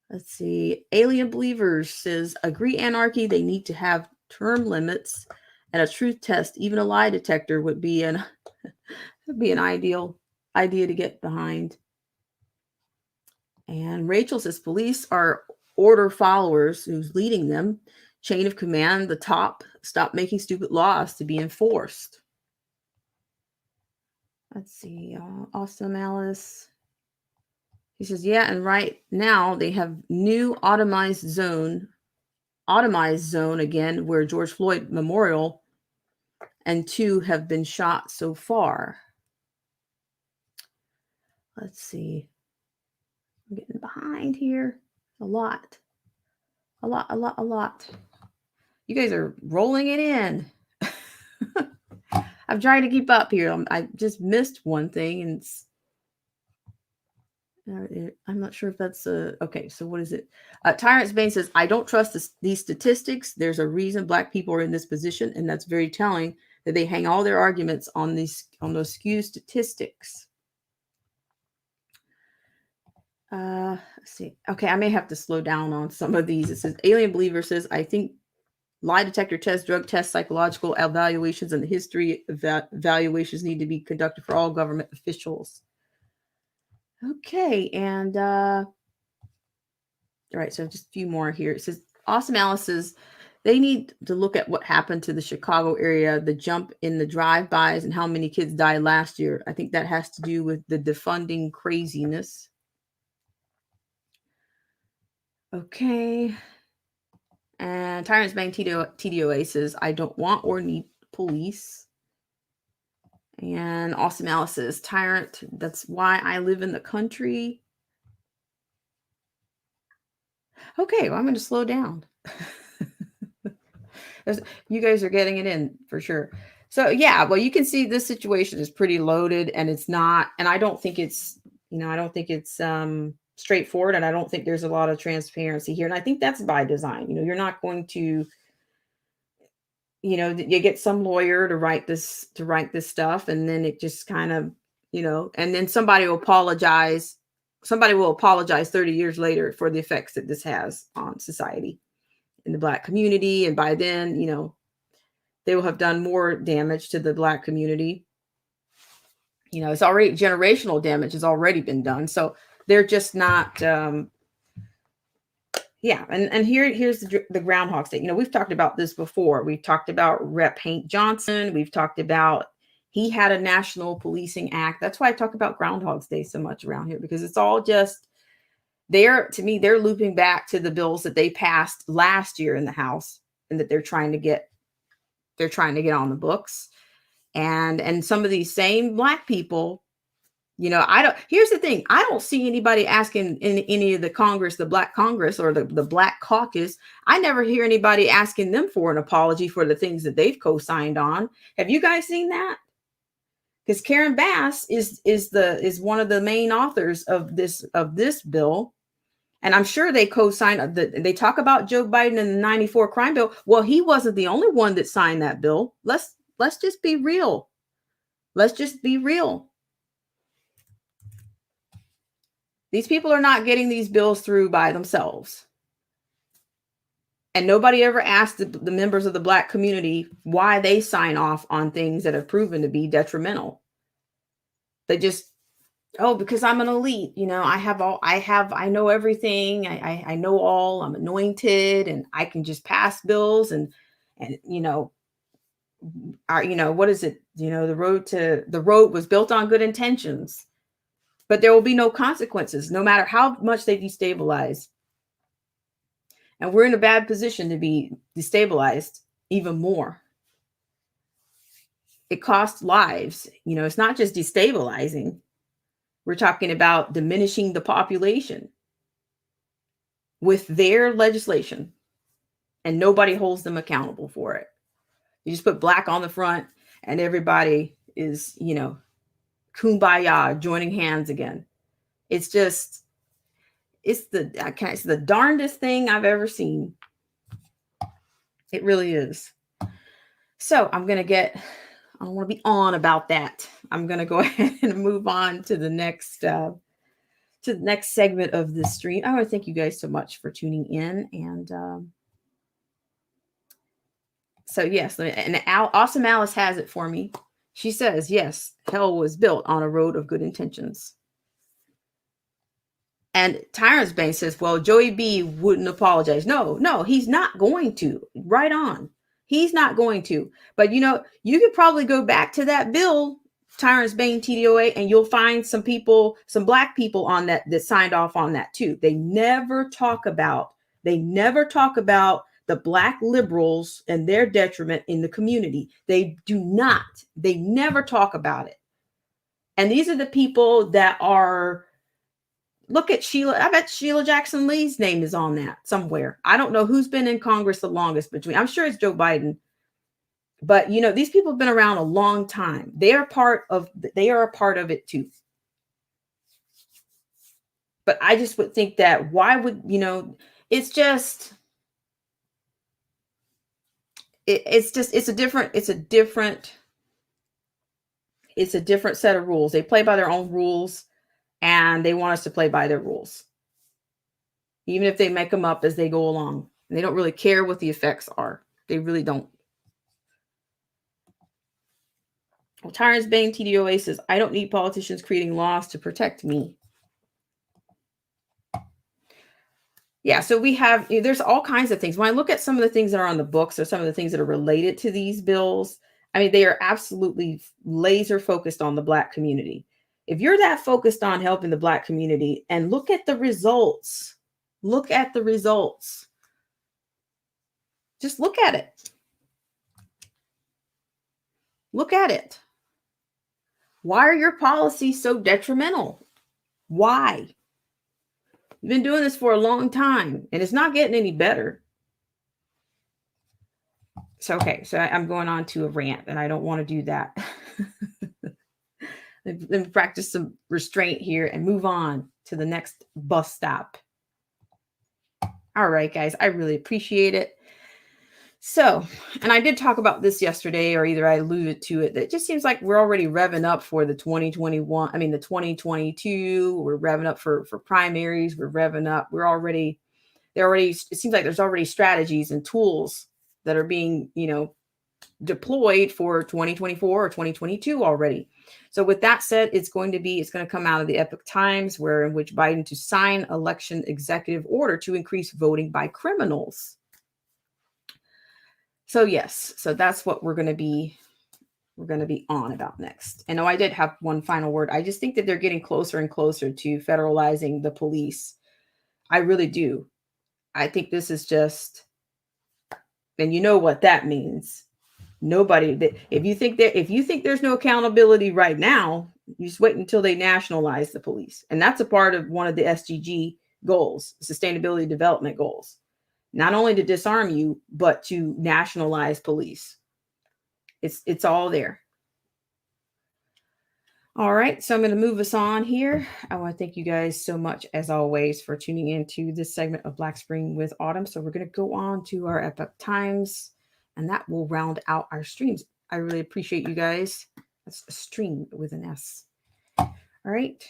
Let's see. Alien Believers says, agree Anarchy, they need to have term limits and a truth test. Even a lie detector would be an ideal idea to get behind. And Rachel says police are order followers who's leading them. Chain of command, the top, stop making stupid laws to be enforced. Let's see. Awesome Alice. He says, yeah, and right now they have new automized zone again, where George Floyd Memorial and 2 have been shot so far. Let's see. I'm getting behind here. A lot. You guys are rolling it in. I'm trying to keep up here. I just missed one thing, and I'm not sure if that's okay. So what is it? Tyrants Bane says, I don't trust these statistics. There's a reason Black people are in this position, and that's very telling that they hang all their arguments on those skewed statistics. Let's see. Okay, I may have to slow down on some of these. It says Alien Believer says, I think lie detector tests, drug tests, psychological evaluations, and the history evaluations need to be conducted for all government officials. Okay, and all right, so just a few more here. It says Awesome Alice says they need to look at what happened to the Chicago area, the jump in the drive-bys, and how many kids died last year. I think that has to do with the defunding craziness. Okay. And Tyrants Bang TDOA says, I don't want or need police. And Awesome Alice says, Tyrant, that's why I live in the country. Okay, well, I'm going to slow down. You guys are getting it in for sure. So yeah, well, you can see this situation is pretty loaded, and it's not, and I don't think it's, straightforward, and I don't think there's a lot of transparency here. And I think that's by design. You're not going to, you get some lawyer to write this stuff, and then it just kind of, and then somebody will apologize. Somebody will apologize 30 years later for the effects that this has on society in the Black community. And by then, they will have done more damage to the Black community. It's already, generational damage has already been done. So they're just not, yeah. And here's the Groundhog State. We've talked about this before. We've talked about Rep. Hank Johnson. We've talked about, he had a National Policing Act. That's why I talk about Groundhog Day so much around here, because it's all just, to me, they're looping back to the bills that they passed last year in the House, and that they're trying to get on the books. And some of these same Black people, here's the thing. I don't see anybody asking in any of the Congress, the Black Congress or the Black Caucus. I never hear anybody asking them for an apology for the things that they've co-signed on. Have you guys seen that? Because Karen Bass is one of the main authors of this bill. And I'm sure they co-signed. They talk about Joe Biden and the 94 crime bill. Well, he wasn't the only one that signed that bill. Let's just be real. Let's just be real. These people are not getting these bills through by themselves. And nobody ever asked the members of the Black community why they sign off on things that have proven to be detrimental. They just, because I'm an elite, I know everything. I know all, I'm anointed, and I can just pass bills and what is it? The road was built on good intentions, but there will be no consequences, no matter how much they destabilize. And we're in a bad position to be destabilized even more. It costs lives. It's not just destabilizing. We're talking about diminishing the population with their legislation, and nobody holds them accountable for it. You just put Black on the front, and everybody is, kumbaya, joining hands again. It's the darndest thing I've ever seen. It really is. So I don't want to be on about that. I'm going to go ahead and move on to the next segment of this stream. I want to thank you guys so much for tuning in. And so yes, and Awesome Alice has it for me. She says, yes, hell was built on a road of good intentions. And Tyrant's Bank says, well, Joey B wouldn't apologize. No, he's not going to. Right on. He's not going to. But, you could probably go back to that bill, Tyrant's Bane TDOA, and you'll find some Black people on that signed off on that too. They never talk about the Black liberals and their detriment in the community. They do not. They never talk about it. And these are the people that are, look at Sheila. I bet Sheila Jackson Lee's name is on that somewhere. I don't know who's been in Congress the longest I'm sure it's Joe Biden. But, these people have been around a long time. They are a part of it too. But I just would think that why would, it's just, it's a different set of rules. They play by their own rules, and they want us to play by their rules, even if they make them up as they go along. And they don't really care what the effects are. They really don't. Well, Tyrant's Bane TDOA says, I don't need politicians creating laws to protect me. Yeah, so there's all kinds of things. When I look at some of the things that are on the books, or some of the things that are related to these bills, they are absolutely laser focused on the Black community. If you're that focused on helping the Black community, and look at the results, just look at it. Look at it. Why are your policies so detrimental? Why? You've been doing this for a long time, and it's not getting any better. So I'm going on to a rant, and I don't want to do that. Let me practice some restraint here and move on to the next bus stop. All right, guys, I really appreciate it. So, and I did talk about this yesterday, or either I alluded to it, that it just seems like we're already revving up for the 2021, I mean, the 2022, we're revving up for primaries, we're revving up. It seems like there's already strategies and tools that are being, deployed for 2024 or 2022 already. So with that said, it's going to come out of the Epoch Times, where in which Biden to sign election executive order to increase voting by criminals. So yes, so that's what we're going to be on about next. And I did have one final word. I just think that they're getting closer and closer to federalizing the police. I really do. I think this is just, and you know what that means. If you think there's no accountability right now, you just wait until they nationalize the police. And that's a part of one of the SDG goals, sustainability development goals. Not only to disarm you, but to nationalize police. It's all there. All right, so I'm going to move us on here. I want to thank you guys so much, as always, for tuning into this segment of Black Spring with Autumn. So we're going to go on to our Epoch Times, and that will round out our streams. I really appreciate you guys. That's a stream with an S. All right.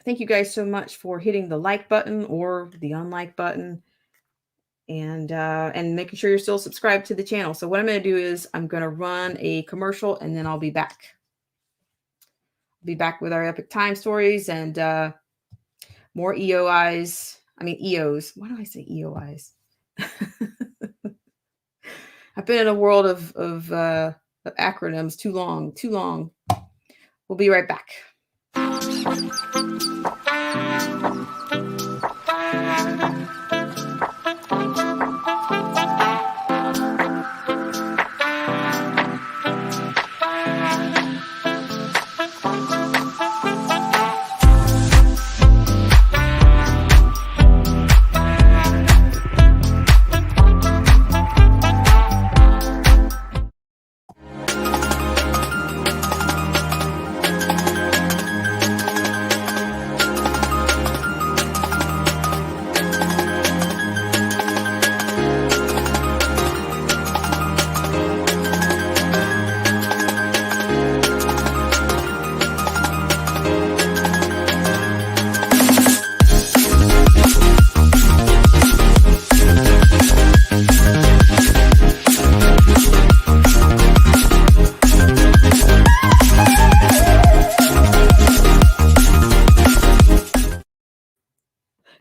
Thank you guys so much for hitting the like button or the unlike button, and making sure you're still subscribed to the channel. So what I'm going to do is I'm going to run a commercial, and then I'll be back. With our Epoch Time stories and more EOIs. I mean, EOs. Why do I say EOIs? I've been in a world of acronyms too long. We'll be right back.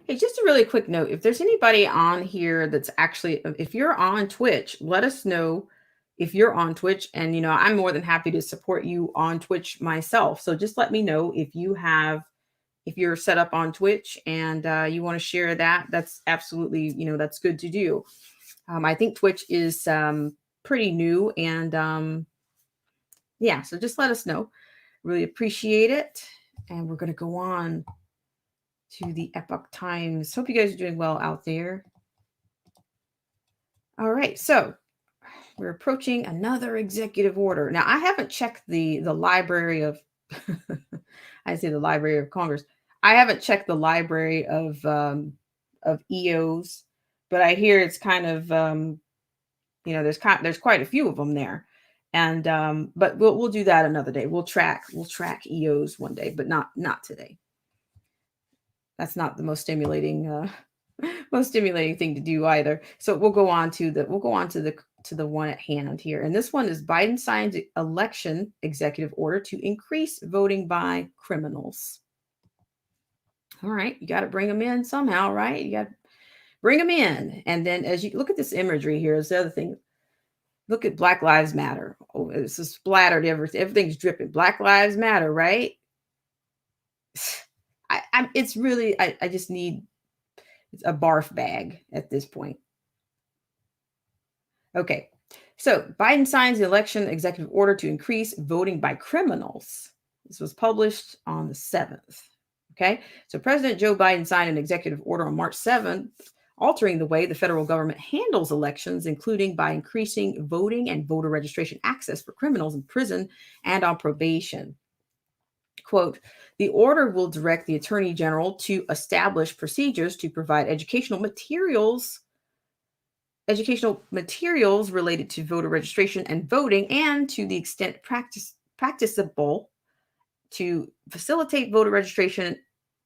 Hey, just a really quick note. If there's anybody on here that's actually, if you're on Twitch, let us know if you're on Twitch. And, I'm more than happy to support you on Twitch myself. So just let me know if you're set up on Twitch and you want to share that. That's absolutely, that's good to do. I think Twitch is pretty new. And yeah, so just let us know. Really appreciate it. And we're going to go on to the Epoch Times. Hope you guys are doing well out there. All right, so we're approaching another executive order. Now, I haven't checked the Library of, I say the Library of Congress. I haven't checked the Library of EOs, but I hear it's kind of, there's quite a few of them there. And but we'll do that another day. We'll track EOs one day, but not today. That's not the most stimulating thing to do either. So we'll go on to the one at hand here. And this one is Biden signs election executive order to increase voting by criminals. All right, you got to bring them in somehow, right? You got to bring them in. And then as you look at this imagery here, is the other thing. Look at Black Lives Matter. Oh, it's splattered everything. Everything's dripping. Black Lives Matter, right? It's really, I just need a barf bag at this point. Okay, so Biden signs the election executive order to increase voting by criminals. This was published on the 7th. Okay, so President Joe Biden signed an executive order on March 7th, altering the way the federal government handles elections, including by increasing voting and voter registration access for criminals in prison and on probation. Quote, the order will direct the Attorney General to establish procedures to provide educational materials educational materials related to voter registration and voting, and to the extent practicable to facilitate voter registration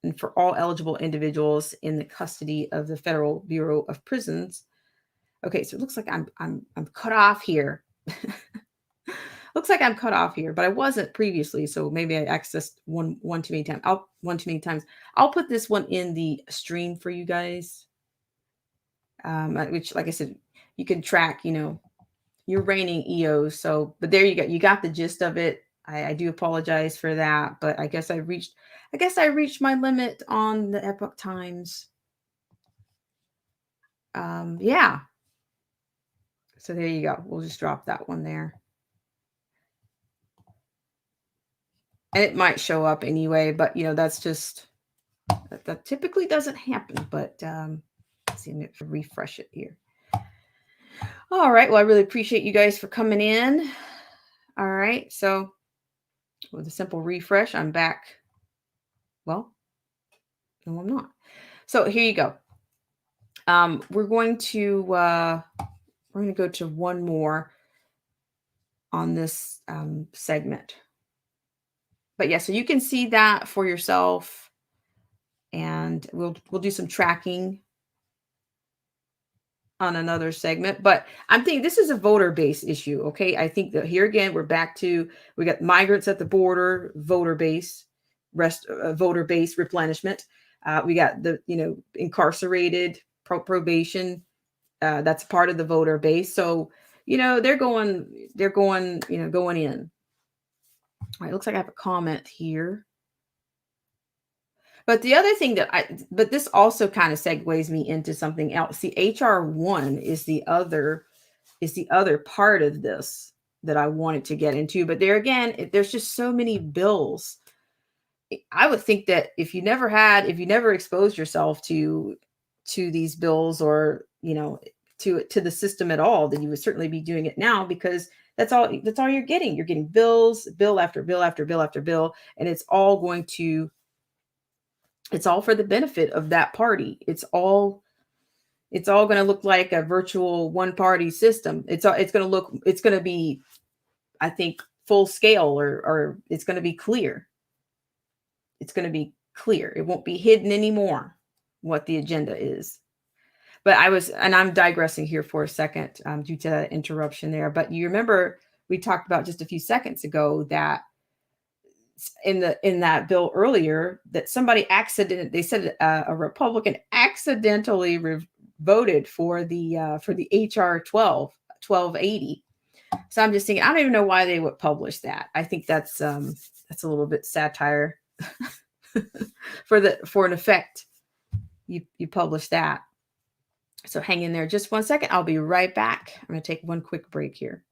and for all eligible individuals in the custody of the Federal Bureau of Prisons. Okay, so it looks like I'm cut off here. Looks like I'm cut off here, but I wasn't previously, so maybe I accessed one too many times. One too many times. I'll put this one in the stream for you guys. Which, like I said, you can track, your reigning EOs. So, but there you go. You got the gist of it. I do apologize for that, but I guess I reached my limit on the Epoch Times. Yeah. So there you go. We'll just drop that one there. And it might show up anyway, but that's just, that typically doesn't happen, but let's see, I'm going to refresh it here. All right. Well, I really appreciate you guys for coming in. All right. So with a simple refresh, I'm back. Well, no, I'm not. So here you go. We're going to go to one more on this segment. But yeah, so you can see that for yourself, and we'll do some tracking on another segment. But I'm thinking this is a voter-based issue. Okay, I think that here again we got migrants at the border, voter-based replenishment. We got the incarcerated probation. That's part of the voter base. So they're going in. All right, looks like I have a comment here. But the other thing but this also kind of segues me into something else. See, HR1 is the other part of this that I wanted to get into. But there again, there's just so many bills. I would think that if you never exposed yourself to these bills, or to the system at all, then you would certainly be doing it now, because that's all you're getting. You're getting bills, bill after bill after bill after bill, and it's all for the benefit of that party. It's all going to look like a virtual one party system. It's going to be, I think, full scale, or it's going to be clear. It's going to be clear. It won't be hidden anymore what the agenda is. But I'm digressing here for a second due to that interruption there. But you remember we talked about just a few seconds ago that in that bill earlier, that they said a Republican accidentally voted for the HR 1280. So I'm just thinking, I don't even know why they would publish that. I think that's a little bit satire for an effect. You publish that. So hang in there just 1 second. I'll be right back. I'm going to take one quick break here.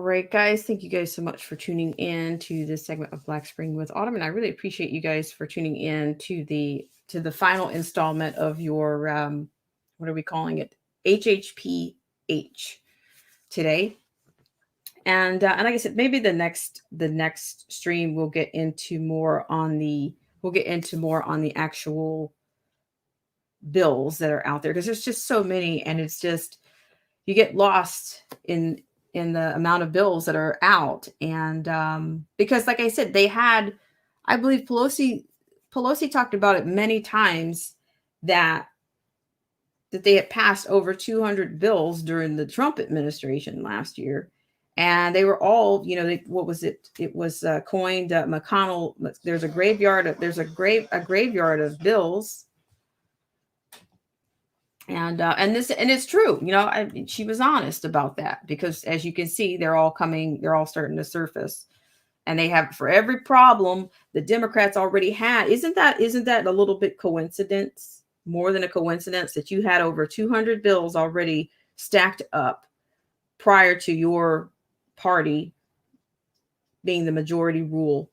Right, guys, thank you guys so much for tuning in to this segment of Black Spring with Autumn, and I really appreciate you guys for tuning in to the final installment of your what are we calling it, HHPH today. And like I said, maybe the next stream we'll get into more on the actual bills that are out there, because there's just so many, and it's just, you get lost in in the amount of bills that are out. And because, like I said, they had, I believe Pelosi talked about it many times that they had passed over 200 bills during the Trump administration last year. And they were all, what was it? It was coined McConnell. There's a graveyard of bills. And it's true. She was honest about that, because as you can see, they're all starting to surface. And they have, for every problem the Democrats already had. Isn't that a little bit coincidence? More than a coincidence that you had over 200 bills already stacked up prior to your party being the majority rule.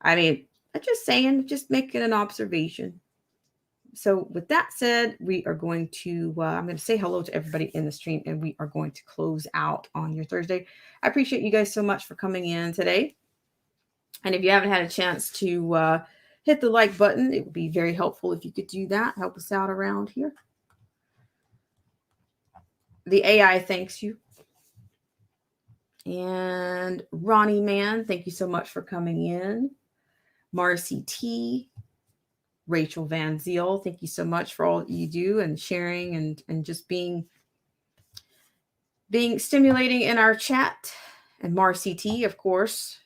I mean, I'm just saying, just making an observation. So with that said, we are going to, I'm going to say hello to everybody in the stream, and we are going to close out on your Thursday. I appreciate you guys so much for coming in today. And if you haven't had a chance to hit the like button, it would be very helpful if you could do that. Help us out around here. The AI thanks you. And Ronnie Man, thank you so much for coming in. Marcy T. Rachel Van Ziel, thank you so much for all you do and sharing and just being stimulating in our chat. And Marcy T, of course,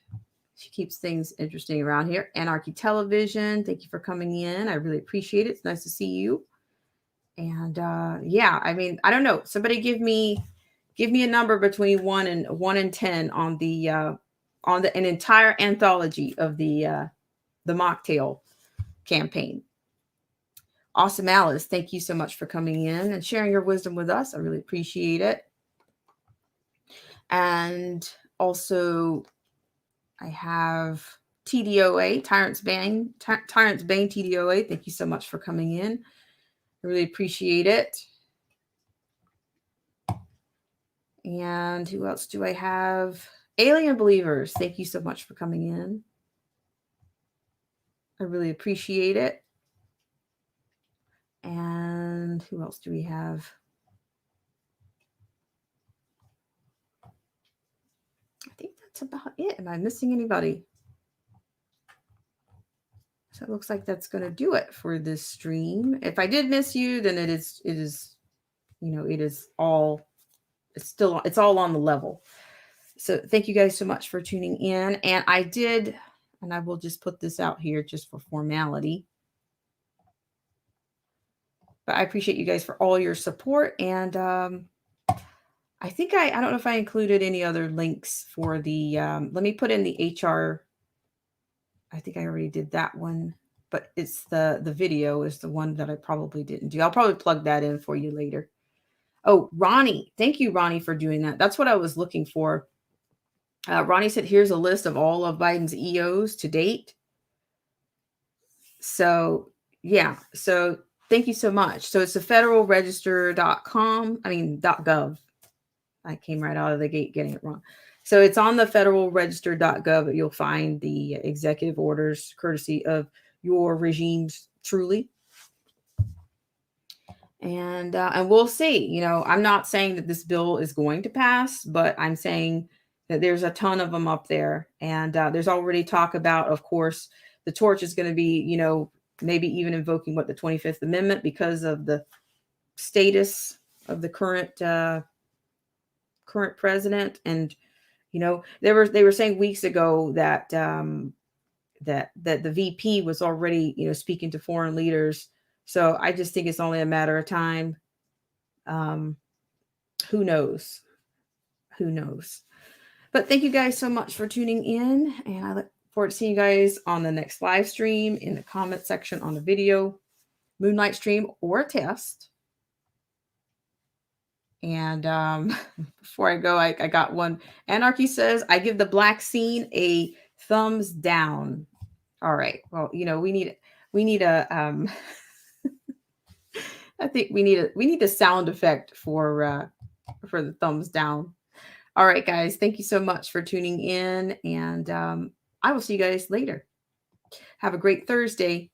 she keeps things interesting around here. Anarchy Television, thank you for coming in. I really appreciate it. It's nice to see you. And yeah, I mean, I don't know. Somebody give me a number between 1 and 10 on an entire anthology of the mocktail campaign. Awesome Alice, thank you so much for coming in and sharing your wisdom with us. I really appreciate it. And also, I have TDOA, Tyrant's Bane TDOA. Thank you so much for coming in. I really appreciate it. And who else do I have? Alien Believers, thank you so much for coming in. I really appreciate it. And who else do we have? I think that's about it. Am I missing anybody? So it looks like that's going to do it for this stream. If I did miss you, then it is, it's all on the level. So thank you guys so much for tuning in. And I will just put this out here just for formality. But I appreciate you guys for all your support. And I think I don't know if I included any other links for the, let me put in the HR. I think I already did that one, but it's the video is the one that I probably didn't do. I'll probably plug that in for you later. Oh, Ronnie. Thank you, Ronnie, for doing that. That's what I was looking for. Ronnie said, here's a list of all of Biden's EOs to date. So, yeah. So thank you so much. So it's the federalregister.com. .gov. I came right out of the gate getting it wrong. So it's on the federalregister.gov. You'll find the executive orders courtesy of your regimes truly. And we'll see. I'm not saying that this bill is going to pass, but I'm saying that there's a ton of them up there. And there's already talk about, of course, the torch is going to be, maybe even invoking the 25th Amendment because of the status of the current president. And, they were saying weeks ago that that the VP was already, speaking to foreign leaders. So I just think it's only a matter of time. Who knows? But thank you guys so much for tuning in. And I look forward to seeing you guys on the next live stream, in the comment section on the video, Moonlight stream, or a test. And before I go, I got one. Anarchy says, I give the black scene a thumbs down. All right. Well, we need a I think we need a sound effect for the thumbs down. All right, guys. Thank you so much for tuning in, and I will see you guys later. Have a great Thursday.